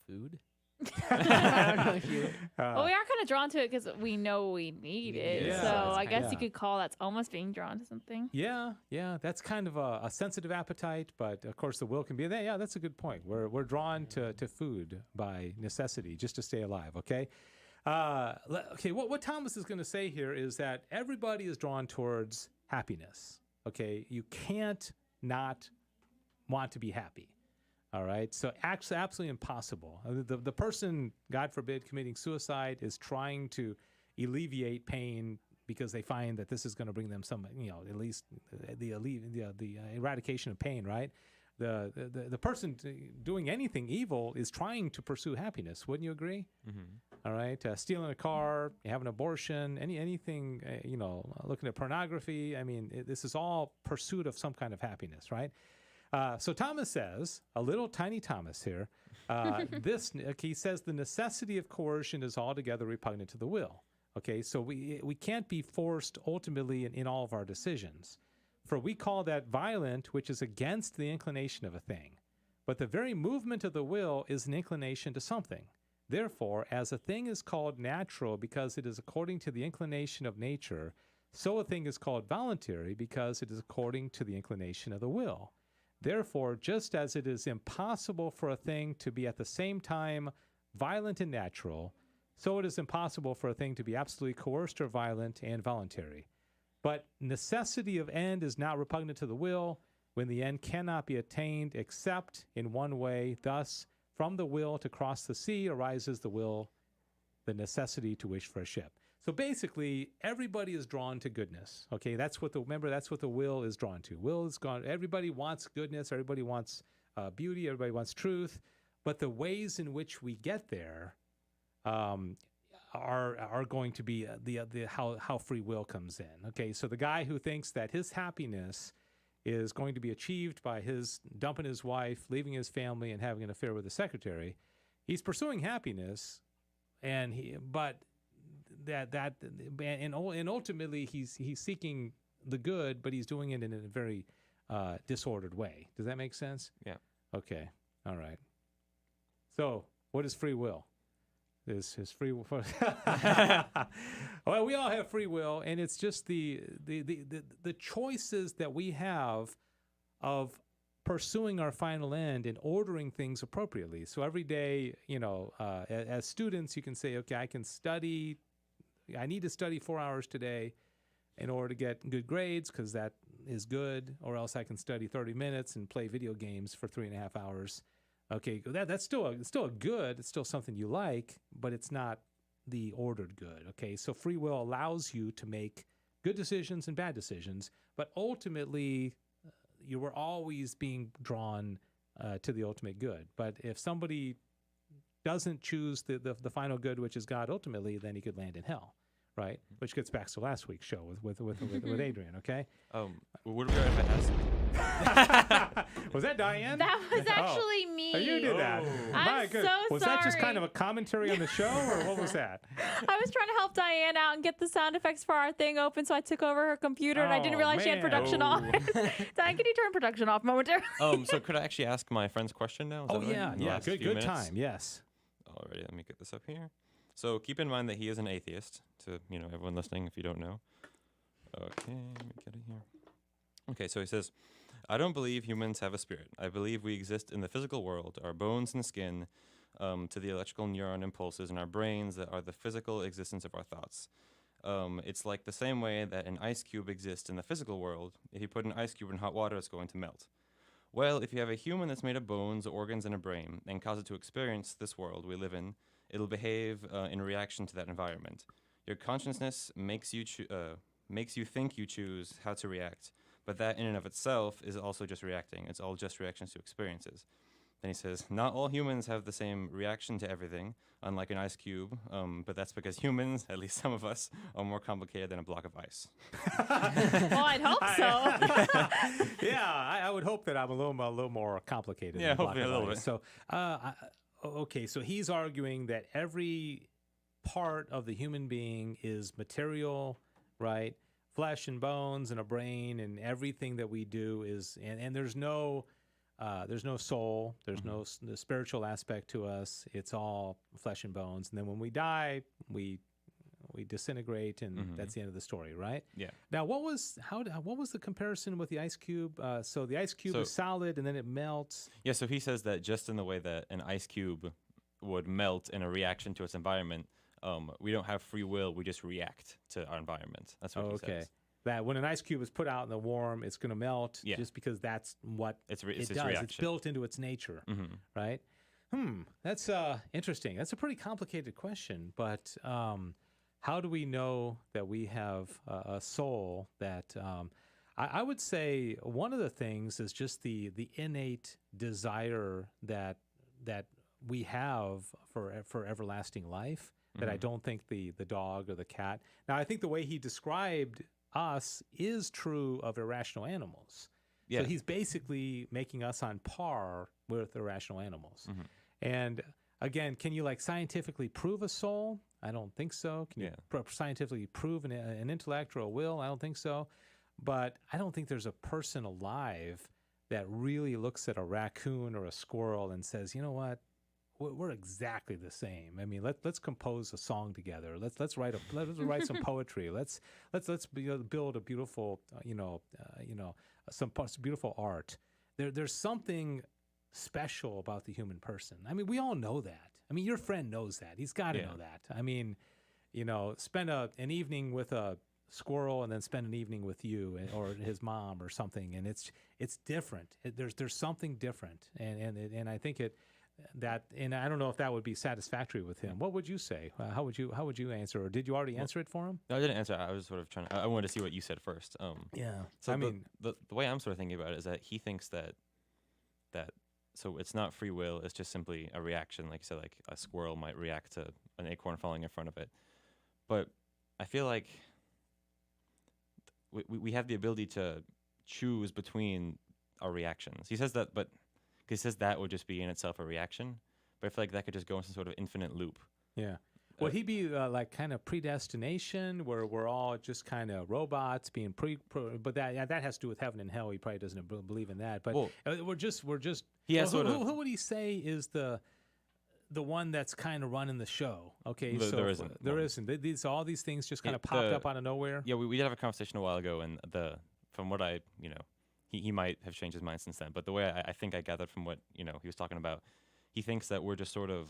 E: Food?
C: I don't know if you. Well, we are kind of drawn to it because we know we need it.
B: Yeah.
C: So I guess
B: Yeah.
C: you could call that's almost being drawn to something.
B: Yeah, that's kind of a sensitive appetite, but of course the will can be there. Yeah, that's a good point. We're drawn to food by necessity just to stay alive. Okay, okay. What Thomas is going to say here is that everybody is drawn towards happiness. Okay, you can't not want to be happy. All right, so actually, absolutely impossible. The person, God forbid, committing suicide is trying to alleviate pain because they find that this is going to bring them some, at least the eradication of pain, right? The person doing anything evil is trying to pursue happiness. Wouldn't you agree?
F: Mm-hmm.
B: All right, stealing a car, have an abortion, anything, looking at pornography. I mean, this is all pursuit of some kind of happiness, right? So Thomas says, a little tiny Thomas here, he says the necessity of coercion is altogether repugnant to the will. Okay, so we can't be forced ultimately in all of our decisions. For we call that violent, which is against the inclination of a thing. But the very movement of the will is an inclination to something. Therefore, as a thing is called natural because it is according to the inclination of nature, so a thing is called voluntary because it is according to the inclination of the will. Therefore, just as it is impossible for a thing to be at the same time violent and natural, so it is impossible for a thing to be absolutely coerced or violent and voluntary. But necessity of end is not repugnant to the will when the end cannot be attained except in one way. Thus, from the will to cross the sea arises the necessity to wish for a ship. So basically, everybody is drawn to goodness. Okay, that's what the will is drawn to. Everybody wants goodness. Everybody wants beauty. Everybody wants truth. But the ways in which we get there are going to be how free will comes in. Okay, so the guy who thinks that his happiness is going to be achieved by his dumping his wife, leaving his family, and having an affair with the secretary, he's pursuing happiness, and ultimately he's seeking the good, but he's doing it in a very disordered way. Does that make sense?
F: Yeah.
B: Okay. All right. So, what is free will? Is free will? Well, we all have free will, and it's just the choices that we have of pursuing our final end and ordering things appropriately. So every day, as students, you can say, okay, I need to study 4 hours today in order to get good grades because that is good, or else I can study 30 minutes and play video games for 3.5 hours. Okay, that's still a good. It's still something you like, but it's not the ordered good. Okay, so free will allows you to make good decisions and bad decisions, but ultimately, you were always being drawn to the ultimate good. But if somebody doesn't choose the final good, which is God ultimately, then he could land in hell, right? Which gets back to last week's show with Adrian, okay?
F: Would we if I asked?
B: Was that Diane?
C: That was actually me.
B: Oh, you did that.
C: I'm
B: My good.
C: so
B: Was that just
C: sorry.
B: kind of a commentary on the show, or what was that?
C: I was trying to help Diane out and get the sound effects for our thing open, so I took over her computer, and I didn't
B: Oh,
C: realize she had
B: man.
C: production on. Diane, can you turn production off momentarily?
F: So could I actually ask my friend's question now? Is
B: Oh
F: that right?
B: yeah,
F: In the
B: yeah.
F: last
B: Good
F: few minutes?
B: time. Yes.
F: Alrighty, let me get this up here. So keep in mind that he is an atheist. To everyone listening, if you don't know. Okay, let me get it here. Okay, so he says, I don't believe humans have a spirit. I believe we exist in the physical world, our bones and skin, to the electrical neuron impulses in our brains that are the physical existence of our thoughts. It's like the same way that an ice cube exists in the physical world. If you put an ice cube in hot water, it's going to melt. Well, if you have a human that's made of bones, organs, and a brain, and cause it to experience this world we live in, it'll behave in reaction to that environment. Your consciousness makes you think you choose how to react, but that in and of itself is also just reacting. It's all just reactions to experiences. Then he says, not all humans have the same reaction to everything, unlike an ice cube, but that's because humans, at least some of us, are more complicated than a block of ice.
C: Well, I'd hope so.
B: Yeah, I would hope that I'm a little more complicated.
F: Yeah,
B: than
F: hopefully a
B: Block of
F: little
B: Ice. So, okay, so he's arguing that every part of the human being is material, right? Flesh and bones and a brain, and everything that we do is, and there's no soul, there's no the spiritual aspect to us. It's all flesh and bones, and then when we die, we disintegrate, and that's the end of the story, right?
F: Yeah.
B: Now, what was the comparison with the ice cube? So the ice cube is solid, and then it melts.
F: Yeah, so he says that just in the way that an ice cube would melt in a reaction to its environment, we don't have free will. We just react to our environment. That's what he says.
B: That when an ice cube is put out in the warm, it's going to melt just because that's what
F: It's
B: it
F: its
B: does.
F: reaction.
B: It's built into its nature, right? That's interesting. That's a pretty complicated question, but how do we know that we have a soul that I would say one of the things is just the innate desire that we have for everlasting life that I don't think the dog or the cat. Now, I think the way he described us is true of irrational animals.
F: Yeah.
B: So he's basically making us on par with irrational animals. And again, can you scientifically prove a soul? I don't think so. Can you scientifically prove an intellect or a will? I don't think so. But I don't think there's a person alive that really looks at a raccoon or a squirrel and says, you know what? We're exactly the same. I mean, let's compose a song together. Let's write some poetry. Let's build a beautiful some beautiful art. There's something special about the human person. I mean, we all know that. I mean, your friend knows that. He's got to know that. I mean, spend an evening with a squirrel and then spend an evening with you or his mom or something, and it's different. There's something different, and I think and I don't know if that would be satisfactory with him. What would you say? How would you answer, or did you already answer it for him?
F: No, I didn't answer. I was sort of trying. I wanted to see what you said first.
B: Yeah.
F: So
B: I mean,
F: the way I'm sort of thinking about it is that he thinks that so it's not free will. It's just simply a reaction, like you said, like a squirrel might react to an acorn falling in front of it. But I feel like we have the ability to choose between our reactions. He says that, but he says that would just be in itself a reaction. But I feel like that could just go into some sort of infinite loop.
B: yeah. Would he be kind of predestination, where we're all just kind of robots being but that has to do with heaven and hell. He probably doesn't believe in that. But we're just.
F: He has
B: who would he say is the one that's kind of running the show? Okay, so
F: there isn't.
B: There isn't. All these things just kind of popped up out of nowhere.
F: Yeah, we did have a conversation a while ago, and from what I he might have changed his mind since then. But the way I think I gathered from what he was talking about, he thinks that we're just sort of.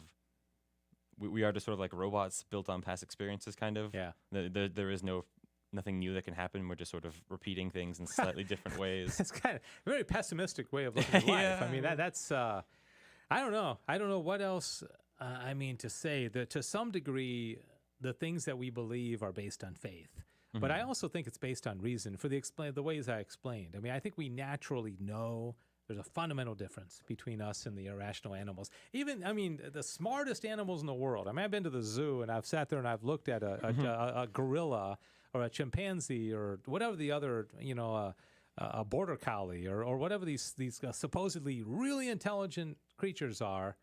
F: We are just sort of like robots built on past experiences, kind of.
B: Yeah.
F: There is no nothing new that can happen. We're just sort of repeating things in slightly different ways.
B: It's kind of a very pessimistic way of looking at life.
F: Yeah.
B: I mean, that's I don't know. I don't know what else. I mean, to say that to some degree, the things that we believe are based on faith. But I also think it's based on reason for the ways I explained. I mean, I think we naturally know there's a fundamental difference between us and the irrational animals. Even, I mean, the smartest animals in the world. I mean, I've been to the zoo and I've sat there and I've looked at a gorilla or a chimpanzee or whatever the other, a border collie or whatever these supposedly really intelligent creatures are,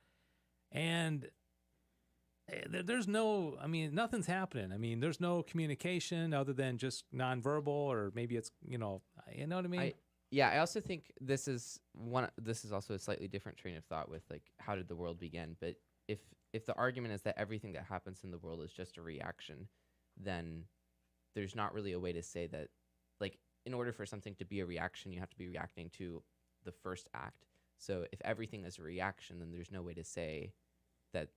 B: and there's no, I mean, nothing's happening. I mean, there's no communication other than just nonverbal, or maybe it's, you know what I mean?
E: I also think this is also a slightly different train of thought with like, how did the world begin? But if the argument is that everything that happens in the world is just a reaction, then there's not really a way to say that, like, in order for something to be a reaction, you have to be reacting to the first act. So if everything is a reaction, then there's no way to say that,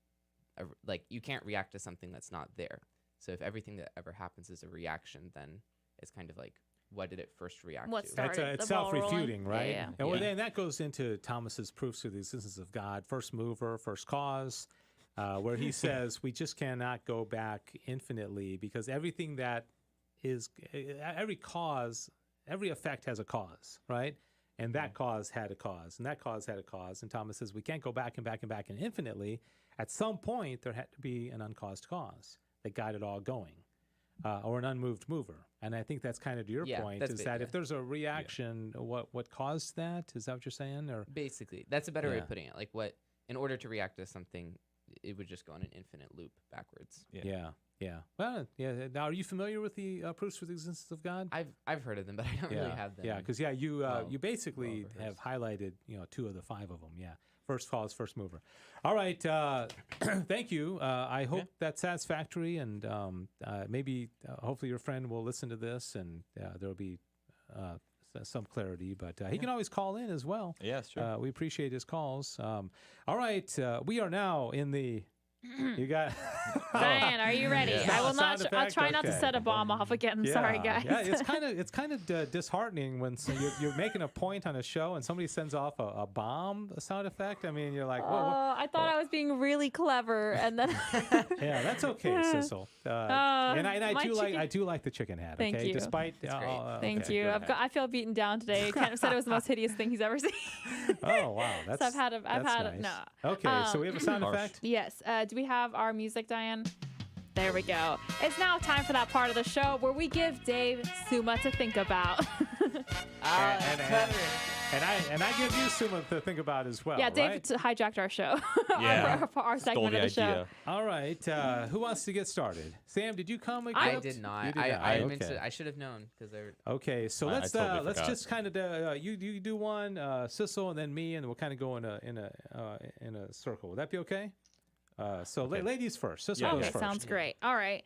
E: like, you can't react to something that's not there. So if everything that ever happens is a reaction, then it's kind of like, what did it first react
C: What
E: to?
C: started
B: It's
C: the ball rolling?
B: self-refuting, right?
C: Yeah.
B: And well,
E: Yeah.
B: then that goes into Thomas's proofs of the existence of God, first mover, first cause, where he says we just cannot go back infinitely because everything that is, every effect has a cause, right? And that cause had a cause, and that cause had a cause. And Thomas says we can't go back and back and back and infinitely. At some point, there had to be an uncaused cause that got it all going, or an unmoved mover. And I think that's kind of to your point, is that if there's a reaction, what caused that? Is that what you're saying? Or
E: Basically, that's a better way
B: Yeah.
E: of putting it. Like, in order to react to something, it would just go in an infinite loop backwards.
B: Yeah. Well, yeah. Now, are you familiar with the proofs for the existence of God?
E: I've heard of them, but I don't really have them.
B: Yeah, because you basically
E: rehearsed.
B: have highlighted 2 of the 5 of them. Yeah, first cause, first mover. All right, thank you. I hope that's satisfactory, and maybe hopefully your friend will listen to this, and there'll be some clarity. But he can always call in as well.
F: Yeah, it's true.
B: We appreciate his calls. All right, we are now in the. You got
C: Diane, are you ready?
B: Yeah.
C: I will
B: Sound
C: not. I'll
B: effect?
C: try not to
B: Okay.
C: set a bomb off again. I'm sorry, guys.
B: Yeah, it's kind of disheartening when you're making a point on a show and somebody sends off a bomb sound effect. I mean, you're like, whoa.
C: I thought I was being really clever, and then
B: Yeah, that's okay, Sissel. And I
C: my chicken-
B: do like the chicken hat.
C: Thank
B: okay,
C: you.
B: despite
E: That's great.
C: thank
B: okay.
C: you. I feel beaten down today. Kent said it was the most hideous thing he's ever seen.
B: Oh wow, that's
C: So I've had
B: nice.
C: no.
B: Okay, so we have a sound
F: Harsh.
B: effect.
C: Yes. Do we have our music, Diane? There we go. It's now time for that part of the show where we give Dave Suma to think about.
B: And I give you Suma to think about as well.
C: Yeah, Dave
B: right?
C: hijacked our show.
F: Yeah.
C: our
F: Stole
C: segment
F: the
C: of the show.
F: idea.
B: All right, who wants to get started? Sam, did you come?
E: I
B: equipped?
E: did not.
B: You did not.
E: I
B: Okay.
E: meant to, I should have known because they were.
B: Okay, so
F: I
B: let's
F: totally
B: let's
F: forgot.
B: just kind of you do one, Sissel, and then me, and we'll kind of go in a circle. Would that be okay? So ladies first. Sissel goes
C: Okay,
B: first.
C: sounds great. All right.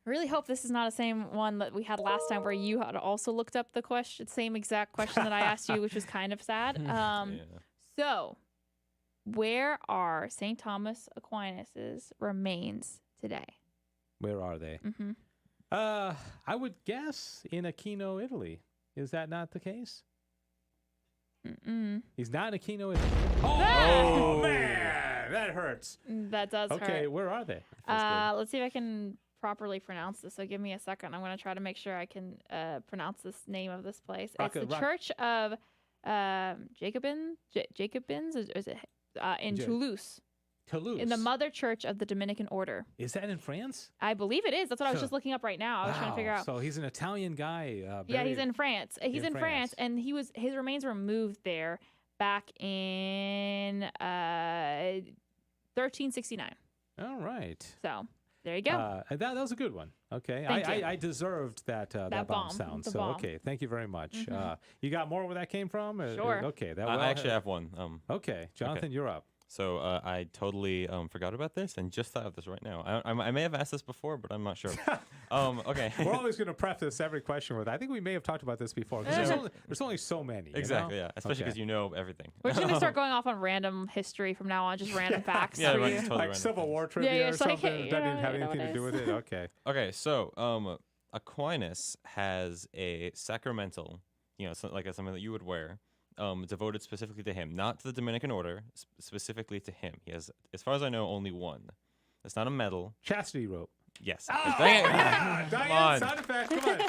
C: I really hope this is not the same one that we had last time where you had also looked up the same exact question that I asked you, which was kind of sad.
F: Yeah.
C: So, where are St. Thomas Aquinas's remains today?
B: Where are they?
C: Mm-hmm.
B: I would guess in Aquino, Italy. Is that not the case?
C: Mm-mm.
B: He's not in Aquino, Italy.
C: Oh,
B: man, that hurts.
C: That does
B: Okay,
C: hurt.
B: where are they?
C: Let's see if I can properly pronounce this. So give me a second. I'm going to try to make sure I can pronounce this name of this place. It's the Church of Jacobins. Jacobins is it in Toulouse?
B: Toulouse.
C: In the Mother Church of the Dominican Order.
B: Is that in France?
C: I believe it is. That's what I was just looking up right now. I was trying to figure out.
B: So he's an Italian guy.
C: Yeah, he's in France. He's in France,
B: France.
C: and his remains were moved there back in 1369.
B: All right.
C: So there you go.
B: That was a good one. Okay,
C: Thank you.
B: I deserved that bomb
C: bomb,
B: sound.
C: the
B: So
C: bomb.
B: okay, thank you very much. You got more where that came from?
C: Sure.
B: Okay, that
F: I actually have one.
B: Okay, Jonathan, you're up.
F: So I totally forgot about this and just thought of this right now. I may have asked this before, but I'm not sure. Okay.
B: We're always going to preface every question with, I think we may have talked about this before. 'Cause there's only so many. you
F: Exactly,
B: know?
F: yeah. Especially because
B: Okay.
F: you know everything.
C: We're just gonna start going off on random history from now on, just random facts
F: Yeah,
C: for
F: right,
C: you.
F: totally
B: Like
F: random
B: Civil
F: things.
B: War trivia
C: yeah,
B: or
C: it's like,
B: something.
C: hey,
B: It doesn't even have
C: you know
B: anything
C: what
B: to
C: it
B: do with
C: is.
B: it. Okay.
F: Okay, so Aquinas has a sacramental, like something that you would wear, devoted specifically to him, not to the Dominican order, specifically to him. He has, as far as I know, only one. It's not a medal.
B: Chastity rope.
F: Yes.
B: Oh,
F: Dang it.
B: yeah.
F: Come
B: Diane,
F: on.
B: sound effect. Come on.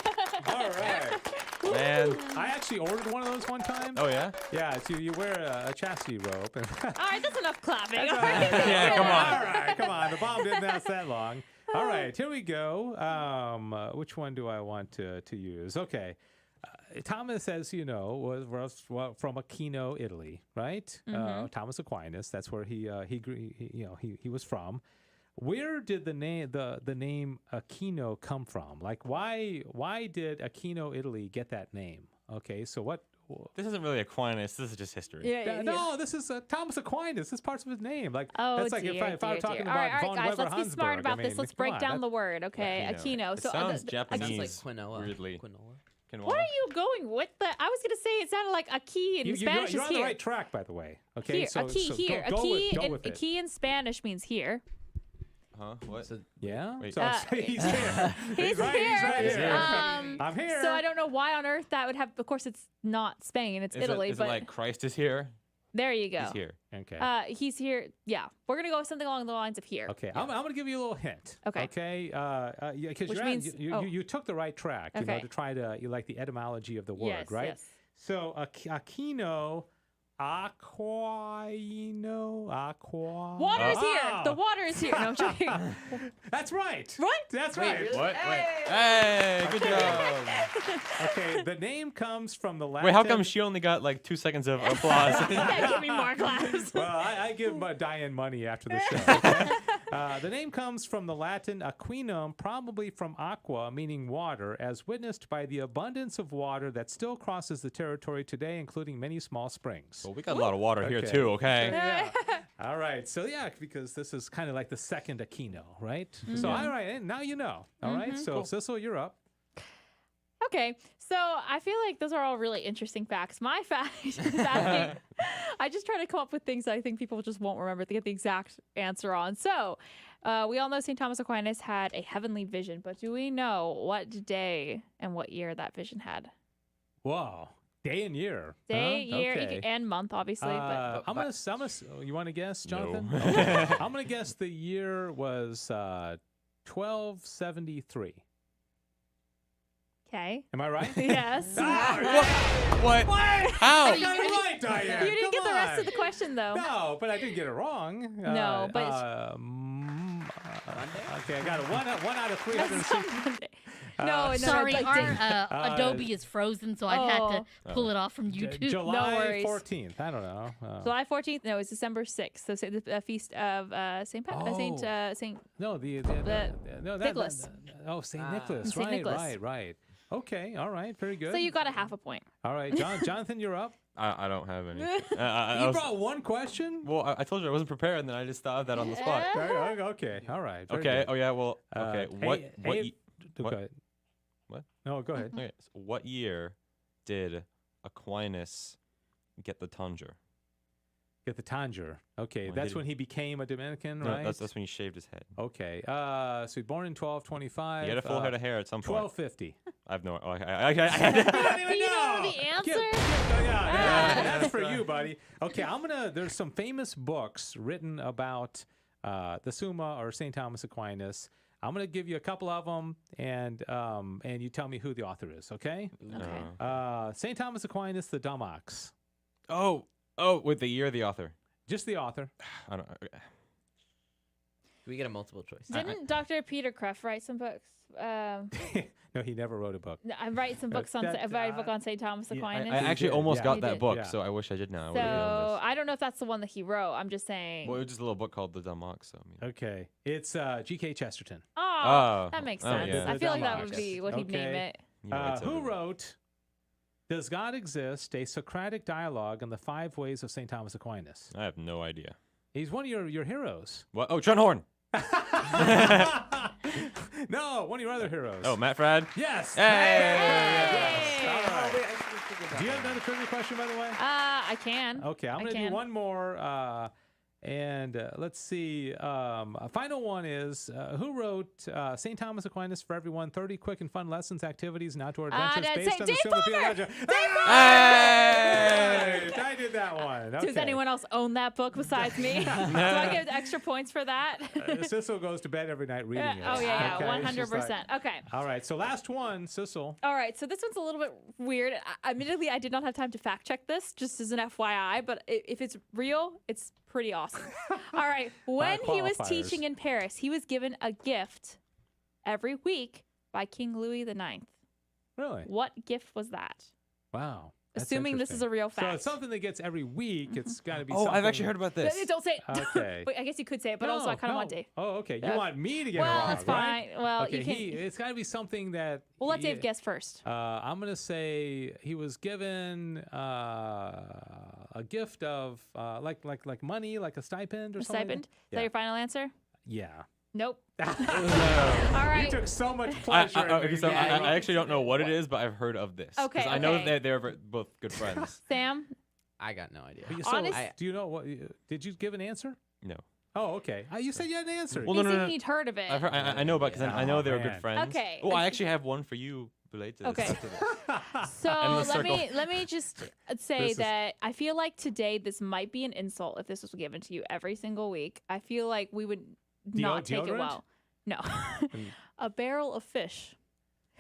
B: All right.
F: Man.
B: I actually ordered one of those one time.
F: Oh, yeah?
B: Yeah, so you wear a chastity rope.
C: All right, that's enough clapping.
B: That's
C: All
B: all
C: right.
B: right.
F: Yeah, come on.
B: All right, come on. The bomb didn't last that long. All right, here we go. Which one do I want to use? Okay. Thomas, as you know, was from Aquino, Italy, right? Thomas Aquinas. That's where he was from. Where did the name Aquino come from? Like, why did Aquino, Italy, get that name? Okay, so what?
F: This isn't really Aquinas. This is just history.
C: Yeah.
B: No, this is Thomas Aquinas. This is parts of his name. Like,
C: Oh,
B: that's like
C: dear,
B: if I were talking
C: dear.
B: about
C: All right,
B: von
C: guys,
B: Weber
C: let's be smart
B: Hansberg,
C: about
B: I
C: this.
B: mean,
C: Let's
B: come
C: break
B: on,
C: down the word, okay? Aquino.
F: It sounds Japanese.
E: It's like quinoa.
F: Weirdly.
E: Quinoa.
C: What are you going with? I was gonna say it sounded like a key in Spanish
B: you're
C: is
B: on the
C: here.
B: right track, by the way. Okay,
C: Here, a key here.
B: Go
C: A
B: with it.
C: key in Spanish means here.
F: Huh? What?
E: So
B: Yeah.
F: Wait.
B: So he's here.
C: He's
B: right,
C: here.
B: He's right
F: He's
B: here.
F: here.
B: I'm here.
C: So I don't know why on earth that would have. Of course, it's not Spain. It's Italy.
F: Is
C: but
F: it like Christ is here?
C: there you go.
F: He's here.
B: Okay.
C: He's here. Yeah, we're gonna go with something along the lines of here.
B: Okay, I'm going to give you a little hint.
C: Okay.
B: Okay. Because
C: Which means-
B: you took the right track. You know,
C: Okay.
B: to try to like the etymology of the word,
C: Yes,
B: right?
C: yes.
B: So Aquino, Aqua.
C: Water is here. The water is here. No, I'm joking.
B: That's right.
C: Right?
B: That's
E: Wait,
B: right.
E: really?
F: What? Wait. Hey, good job.
B: Okay, the name comes from the Latin.
F: Wait, how come she only got like 2 seconds of applause?
C: Yeah, give me more claps.
B: Well, I give Diane money after the show. Okay? The name comes from the Latin aquinum, probably from aqua, meaning water, as witnessed by the abundance of water that still crosses the territory today, including many small springs.
F: Well, we got a lot of water here
B: Okay.
F: too, okay?
B: Yeah. All right. So, yeah, because this is kind of like the second Aquino, right? So, all right. And now you know. All right. So, Sissel, you're up.
C: Okay, so I feel like those are all really interesting facts. My fact is asking, I just try to come up with things that I think people just won't remember to get the exact answer on. So we all know St. Thomas Aquinas had a heavenly vision, but do we know what day and what year that vision had?
B: Wow. Day and year.
C: Day,
B: huh?
C: year,
B: Okay.
C: and month, obviously. But
B: I'm gonna. You want to guess, Jonathan?
F: No.
B: Okay. I'm gonna guess the year was 1273.
C: okay.
B: Am I right?
C: Yes.
F: What? How?
B: I got it right, Diane.
C: You didn't get the
B: Come
C: rest of
B: on.
C: the question though.
B: No, but I didn't get it wrong.
C: No, but
B: okay, I got it. One out of
C: That's
B: 360.
C: on Monday. No,
G: Sorry,
C: like
G: our Adobe is frozen, so I'd had to pull it off from YouTube.
B: July
C: worries.
B: 14th. I don't know.
C: July 14th. No, it's December 6th. So the feast of Saint Saint.
B: No, the no,
C: Nicholas.
B: St. Nicholas.
C: Saint
B: Right,
C: Nicholas.
B: right. Okay, all right, very good.
C: So you got a half a point.
B: All right, Jonathan, you're up.
F: I don't have any.
B: You brought one question.
F: Well, I told you I wasn't prepared, and then I just thought of that on the spot.
B: Okay, all right. very
F: Okay.
B: good.
F: Oh yeah. Well. Okay. What?
B: Hey,
F: What?
B: hey,
F: what?
B: Go ahead.
F: What?
B: No, go ahead.
F: Okay. So what year did Aquinas get the tonsure?
B: Get the tonsure. Okay,
F: When
B: that's
F: did
B: when he became a Dominican,
F: No,
B: right?
F: that's when he shaved his head.
B: Okay. So he born in 1225.
F: He had a full head of hair at some point.
B: 1250.
F: I have no. I
C: Do you know the answer?
B: That's for you, buddy. Okay, there's some famous books written about the Summa or St. Thomas Aquinas. I'm gonna give you a couple of them, and you tell me who the author is. Okay.
C: Okay.
B: St. Thomas Aquinas, the Dummox.
F: Oh, with the year of the author.
B: Just the author.
F: I don't.
E: Do we get a multiple choice?
C: Didn't Dr. Peter Kreff write some books?
B: No, he never wrote a book.
C: I write some books on. I write a book on St. Thomas
B: yeah,
C: Aquinas.
F: I actually
B: did,
F: almost
B: yeah.
F: got
C: You
F: that
C: did.
F: book,
B: Yeah.
F: so I wish I did now. I
C: So
F: would've known
C: I don't know if that's the one that he wrote. I'm just saying.
F: this. Well, it was just a little book called The Dumb Ox. So, I mean.
B: Okay, it's G.K. Chesterton.
C: Oh,
F: Oh,
C: that makes
F: oh,
C: sense.
F: yeah.
C: I feel like that
B: Dummox.
C: would be what he'd name
B: Okay.
C: it.
F: Yeah, it's
B: Who
F: everywhere.
B: wrote "Does God Exist?" A Socratic dialogue on the 5 ways of St. Thomas Aquinas?
F: I have no idea.
B: He's one of your heroes.
F: What? Oh, Trent Horn.
B: No, one of your other heroes.
F: Oh, Matt Frad.
B: yes.
F: Hey!
B: Yes. All
E: Oh,
B: right.
E: wait, I should have figured that
B: Do you have
E: out.
B: another trivia question, by the way?
C: I can.
B: Okay, I'm
C: I
B: going to do
C: can.
B: one more. And let's see. A final one is who wrote St. Thomas Aquinas for Everyone, 30 quick and fun lessons, activities, and outdoor adventures
C: that's
B: based on the
C: Dave
B: Silver
C: Palmer!
B: Theologian.
F: Hey!
B: I did that one.
C: Does
B: Okay.
C: anyone else own that book besides me? Do I get extra points for that?
B: Sissel goes to bed every night reading it.
C: Oh, yeah,
B: Okay, she's
C: 100%.
B: like-
C: Okay.
B: all right, so last one, Sissel.
C: All right, so this one's a little bit weird. Admittedly, I did not have time to fact check this, just as an FYI, but if it's real, it's pretty awesome. All right, when he was
B: qualifiers.
C: teaching in Paris, he was given a gift every week by King Louis IX.
B: Really?
C: What gift was that?
B: Wow. That's
C: Assuming this is
B: interesting.
C: a real
B: So
C: fact.
B: it's something that gets every week. It's got to be
F: Oh,
B: something.
F: I've actually heard about this.
C: Don't say it.
B: Okay.
C: Wait, I guess you could say it, but also I kind of want to.
B: Oh, okay. You
C: Yeah.
B: want me to get it
C: Well,
B: wrong,
C: that's
B: right?
C: fine. Well,
B: okay,
C: you can.
B: it's got to be something that.
C: We'll let Dave guess first.
B: I'm gonna say he was given a gift of like money, like a stipend or
C: A
B: something.
C: stipend? Is
B: Yeah.
C: that your final answer?
B: Yeah.
C: Nope.
B: All
C: All right.
B: You took so much
F: I,
B: pleasure. in
F: okay,
B: making
F: so
B: me
E: Yeah,
F: I
E: you
F: actually don't know what it is, but I've heard of this. 'Cause
C: Okay,
F: I know
C: okay.
F: that they're both good friends.
C: Sam?
E: I got no idea.
B: But so,
C: Honest-
B: do you know what? Did you give an answer?
F: No.
B: Oh, okay. You said you had an answer.
F: Well,
C: He's
F: no, no,
C: thinking
F: no.
C: he'd heard of it.
F: I've heard, I know about because I know they were
B: man.
F: good friends.
C: Okay.
F: Oh, I actually have one for you related to
C: Okay.
F: this. to this.
C: So
F: End the
C: let me just say
B: This is-
C: that I feel like today this might be an insult if this was given to you every single week. I feel like we would not take it
B: deodorant?
C: well. No. A barrel of fish.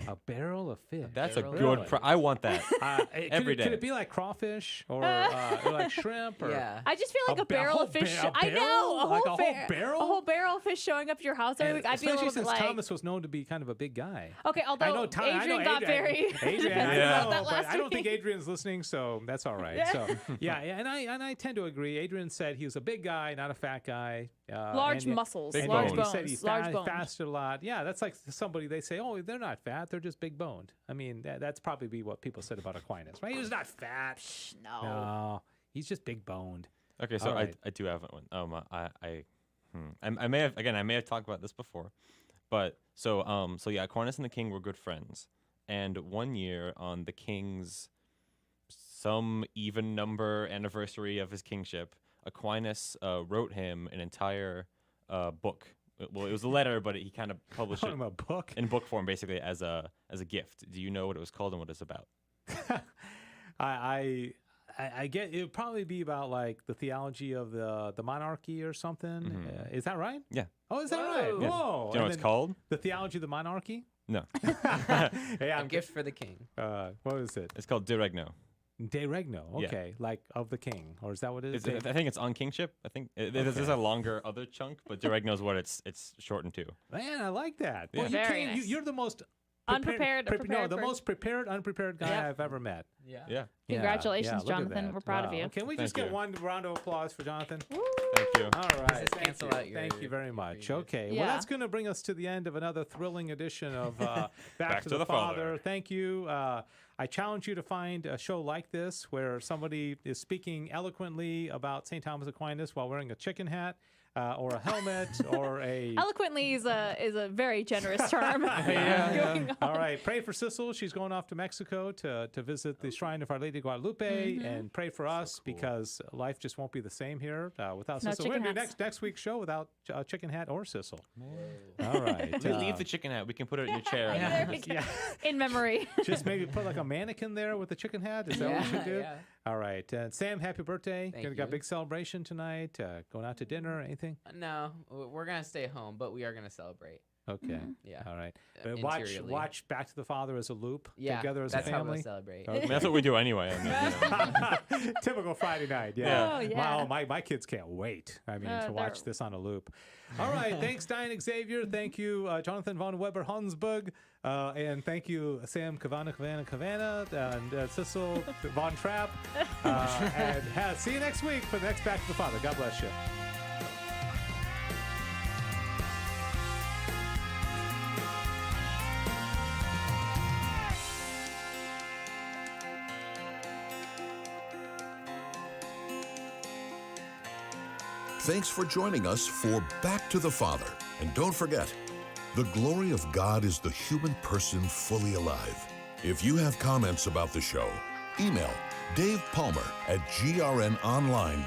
B: A barrel of fish.
F: That's a
E: Barrel.
F: good.
B: Really?
F: I want that.
B: Every
F: Every
B: Could
F: day.
B: it be like crawfish or like shrimp? Or
E: Yeah.
C: I just feel like a,
B: ba-
C: barrel
B: whole
C: of fish.
B: ba- a
C: I know a
B: barrel? Like
C: whole,
B: a whole barrel?
C: A whole barrel of fish showing up to your house every
B: And
C: week. I feel a
B: especially
C: little bit
B: since
C: like.
B: Thomas was known to be kind of a big guy.
C: Okay, although Adrian got very
B: Adrian, I
F: Yeah.
B: know,
C: that
B: but
C: last
B: I don't think
C: week.
B: Adrian's listening, so that's all right.
C: Yeah.
B: So yeah, and I tend to agree. Adrian said he was a big guy, not a fat guy.
C: Large
B: and yet-
C: muscles,
F: Big
C: large
F: bones.
C: bones,
B: He said he
C: large bones.
B: fasted a lot. Yeah, that's like somebody they say, oh, they're not fat, they're just big boned. I mean, that's probably be what people said about Aquinas, right? He was not fat.
C: No.
B: No, he's just big boned.
F: Okay, so
B: All right.
F: I do have one. I may have talked about this before, but so yeah, Aquinas and the king were good friends, and one year on the king's some even number anniversary of his kingship, Aquinas wrote him an entire book. Well, it was a letter, but he kind of published it
B: From a book.
F: in book form, basically as a gift. Do you know what it was called and what it's about?
B: I get it would probably be about like the theology of the monarchy or something. Is that right?
F: Yeah.
B: Oh, is that right?
E: Whoa.
F: Yeah.
B: Whoa.
F: Do you know what it's called?
B: The theology of the monarchy?
F: No,
B: Hey,
E: A gift for the king.
B: what is it?
F: it's called De Regno.
B: De regno.
F: Yeah.
B: Okay, like of the king, or is that what it is?
F: I think it's on kingship. I think this is a longer other chunk, but De Regno is what it's shortened to.
B: Man, I like that.
F: Yeah.
B: Well, you
C: Very
B: came,
C: nice.
B: you're the most
C: Unprepared,
B: no,
C: prepared
B: the
C: person.
B: most prepared, unprepared guy
C: Yep.
B: I've ever met.
E: Yeah.
F: Yeah.
B: Yeah,
C: Congratulations,
B: yeah, look at
C: Jonathan.
B: that.
C: We're proud of
B: Wow.
C: you.
B: Can we
F: Thank
B: just get
F: you.
B: one round of applause for Jonathan?
F: Thank you.
B: All right.
E: Does this
B: Thank
E: cancel
B: you.
E: out your-
B: Thank you very
E: your
B: much.
E: previous?
B: Okay. Well,
C: Yeah.
B: that's going to bring us to the end of another thrilling edition of Back to the
F: the
B: Father.
F: Father.
B: Thank you. I challenge you to find a show like this where somebody is speaking eloquently about St. Thomas Aquinas while wearing a chicken hat. Or a helmet, or a.
C: Eloquently is a very generous term. Going on.
B: All right. Pray for Sissel. She's going off to Mexico to visit the Shrine of Our Lady of Guadalupe, and pray for us because life just won't be the same here without
C: No
B: Sissel. We're
C: chicken
B: going to do
C: hats.
B: next week's show without Chicken Hat or Sissel. All right.
F: Leave the chicken hat. We can put it in your chair.
C: There we go.
B: yeah.
C: In memory.
B: Just maybe put like a mannequin there with the chicken hat. Is that what we should do?
E: Yeah.
B: All right. Sam, happy birthday.
E: Thank
B: Got a
E: you.
B: big celebration tonight. Going out to dinner, anything?
E: No, we're gonna stay home, but we are gonna celebrate.
B: Okay.
E: Yeah.
B: All right.
E: Interiorly.
B: Watch Back to the Father as a loop
E: Yeah.
B: together as
E: that's
B: a
E: how
B: family.
E: we'll celebrate.
F: I mean, that's what we do anyway. I mean,
B: Typical Friday night. Yeah.
F: Yeah.
C: Oh, yeah.
B: Wow, my kids can't wait. I mean, to watch
C: they're-
B: this on a loop. All right. Thanks, Diane Xavier. Thank you, Jonathan von Weber Hansburg. And thank you, Sam Kavana, and Sissel von Trapp. And see you next week for the next Back to the Father. God bless you.
A: Thanks for joining us for Back to the Father. And don't forget, the glory of God is the human person fully alive. If you have comments about the show, email Dave Palmer at grnonline.org.